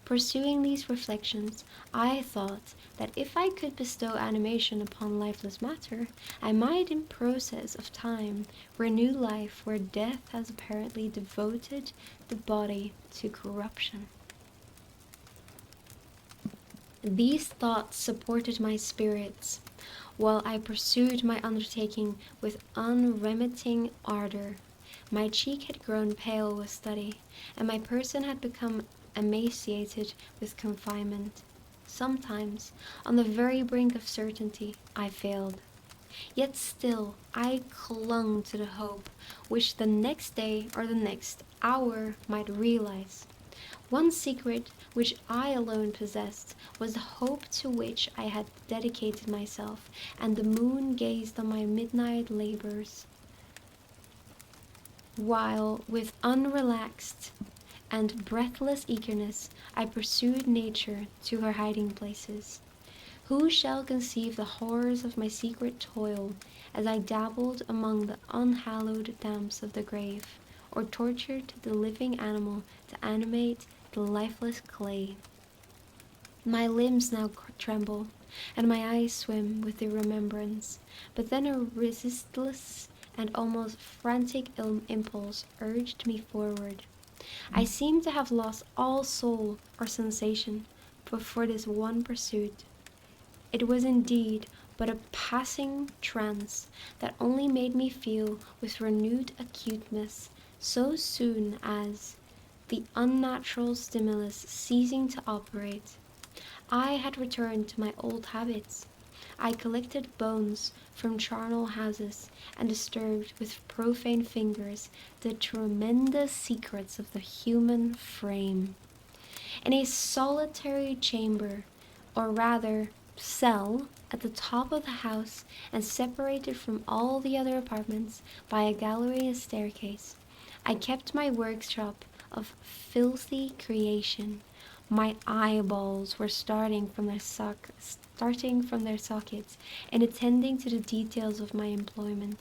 Pursuing these reflections, I thought that if I could bestow animation upon lifeless matter, I might in process of time renew life where death has apparently devoted the body to corruption. These thoughts supported my spirits, while I pursued my undertaking with unremitting ardor. My cheek had grown pale with study, and my person had become emaciated with confinement. Sometimes, on the very brink of certainty, I failed. Yet still I clung to the hope which the next day or the next hour might realize. One secret which I alone possessed was the hope to which I had dedicated myself, and the moon gazed on my midnight labors, while with unrelaxed and breathless eagerness I pursued nature to her hiding places. Who shall conceive the horrors of my secret toil as I dabbled among the unhallowed damps of the grave, or tortured the living animal to animate the lifeless clay? My limbs now tremble, and my eyes swim with the remembrance, but then a resistless and almost frantic impulse urged me forward. I seemed to have lost all soul or sensation but for this one pursuit. It was indeed but a passing trance that only made me feel with renewed acuteness so soon as, the unnatural stimulus ceasing to operate, I had returned to my old habits. I collected bones from charnel houses and disturbed with profane fingers the tremendous secrets of the human frame. In a solitary chamber, or rather cell, at the top of the house and separated from all the other apartments by a gallery and staircase, I kept my workshop of filthy creation. My eyeballs were starting from their sockets and attending to the details of my employment.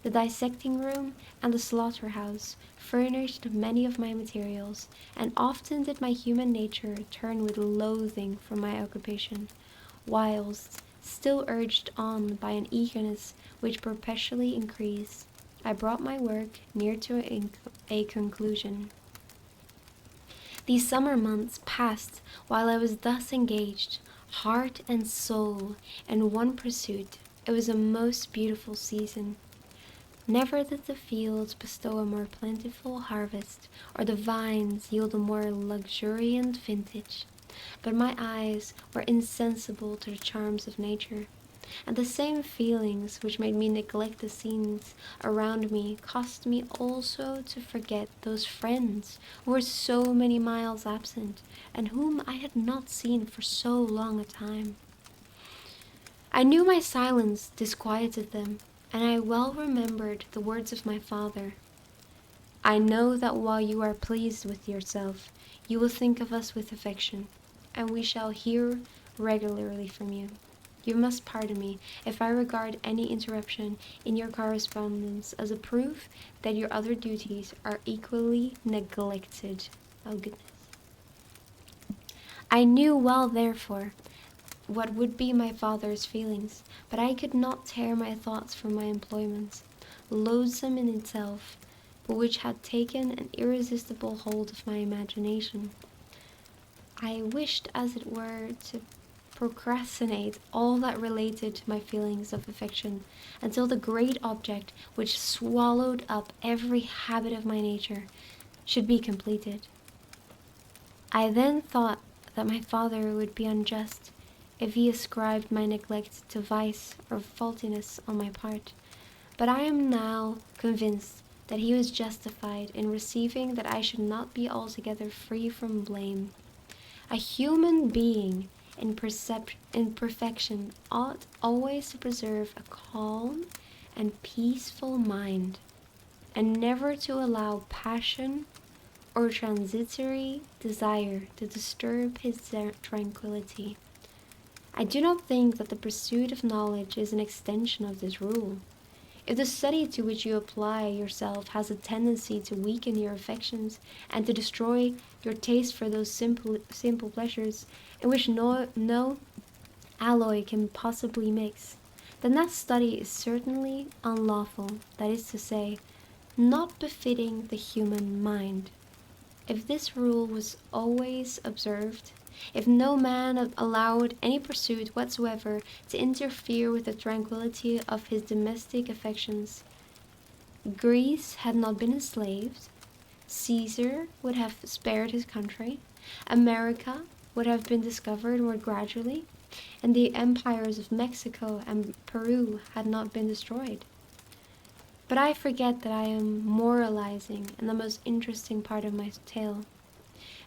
The dissecting room and the slaughterhouse furnished many of my materials, and often did my human nature turn with loathing from my occupation, whilst, still urged on by an eagerness which perpetually increased, I brought my work near to a conclusion. These summer months passed while I was thus engaged, heart and soul, in one pursuit. It was a most beautiful season. Never did the fields bestow a more plentiful harvest, or the vines yield a more luxuriant vintage. But my eyes were insensible to the charms of nature, and the same feelings which made me neglect the scenes around me caused me also to forget those friends who were so many miles absent, and whom I had not seen for so long a time. I knew my silence disquieted them, and I well remembered the words of my father. I know that while you are pleased with yourself, you will think of us with affection, and we shall hear regularly from you. You must pardon me if I regard any interruption in your correspondence as a proof that your other duties are equally neglected. Oh, goodness. I knew well, therefore, what would be my father's feelings, but I could not tear my thoughts from my employments, loathsome in itself, but which had taken an irresistible hold of my imagination. I wished, as it were, to procrastinate all that related to my feelings of affection until the great object which swallowed up every habit of my nature should be completed. I then thought that my father would be unjust if he ascribed my neglect to vice or faultiness on my part, but I am now convinced that he was justified in receiving that I should not be altogether free from blame. A human being in perfection ought always to preserve a calm and peaceful mind, and never to allow passion or transitory desire to disturb his tranquility. I do not think that the pursuit of knowledge is an extension of this rule. If the study to which you apply yourself has a tendency to weaken your affections and to destroy your taste for those simple pleasures in which no alloy can possibly mix, then that study is certainly unlawful, that is to say, not befitting the human mind. If this rule was always observed, if no man allowed any pursuit whatsoever to interfere with the tranquillity of his domestic affections, Greece had not been enslaved, Caesar would have spared his country, America would have been discovered more gradually, and the empires of Mexico and Peru had not been destroyed. But I forget that I am moralizing in the most interesting part of my tale,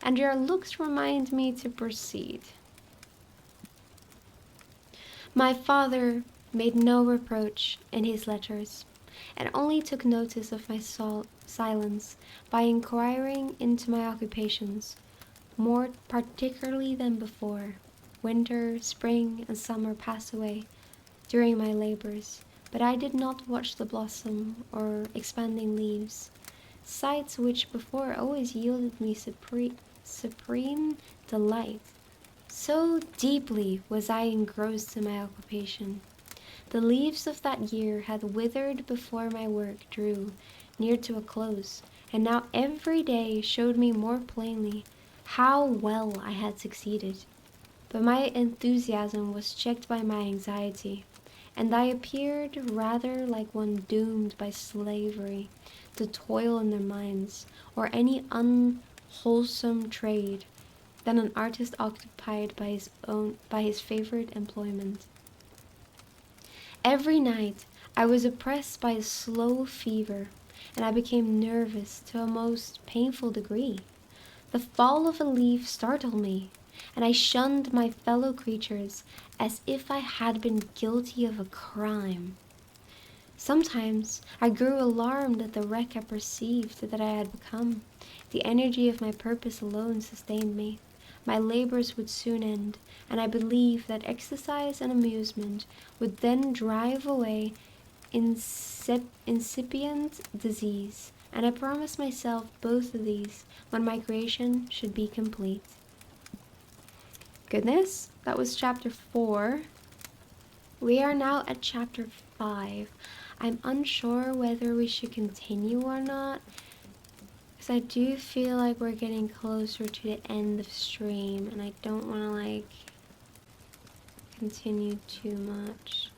and your looks remind me to proceed. My father made no reproach in his letters, and only took notice of my silence by inquiring into my occupations, more particularly than before. Winter, spring, and summer passed away during my labors, but I did not watch the blossom or expanding leaves, sights which before always yielded me supreme delight. So deeply was I engrossed in my occupation. The leaves of that year had withered before my work drew near to a close, and now every day showed me more plainly how well I had succeeded. But my enthusiasm was checked by my anxiety, and I appeared rather like one doomed by slavery to toil in their mines or any unwholesome trade than an artist occupied by his favorite employment. Every night I was oppressed by a slow fever, and I became nervous to a most painful degree. The fall of a leaf startled me, and I shunned my fellow creatures as if I had been guilty of a crime. Sometimes I grew alarmed at the wreck I perceived that I had become. The energy of my purpose alone sustained me. My labors would soon end, and I believed that exercise and amusement would then drive away incipient disease, and I promised myself both of these when my creation should be complete. Goodness, that was chapter 4. We are now at chapter 5. I'm unsure whether we should continue or not, because I do feel like we're getting closer to the end of stream, and I don't want to, continue too much.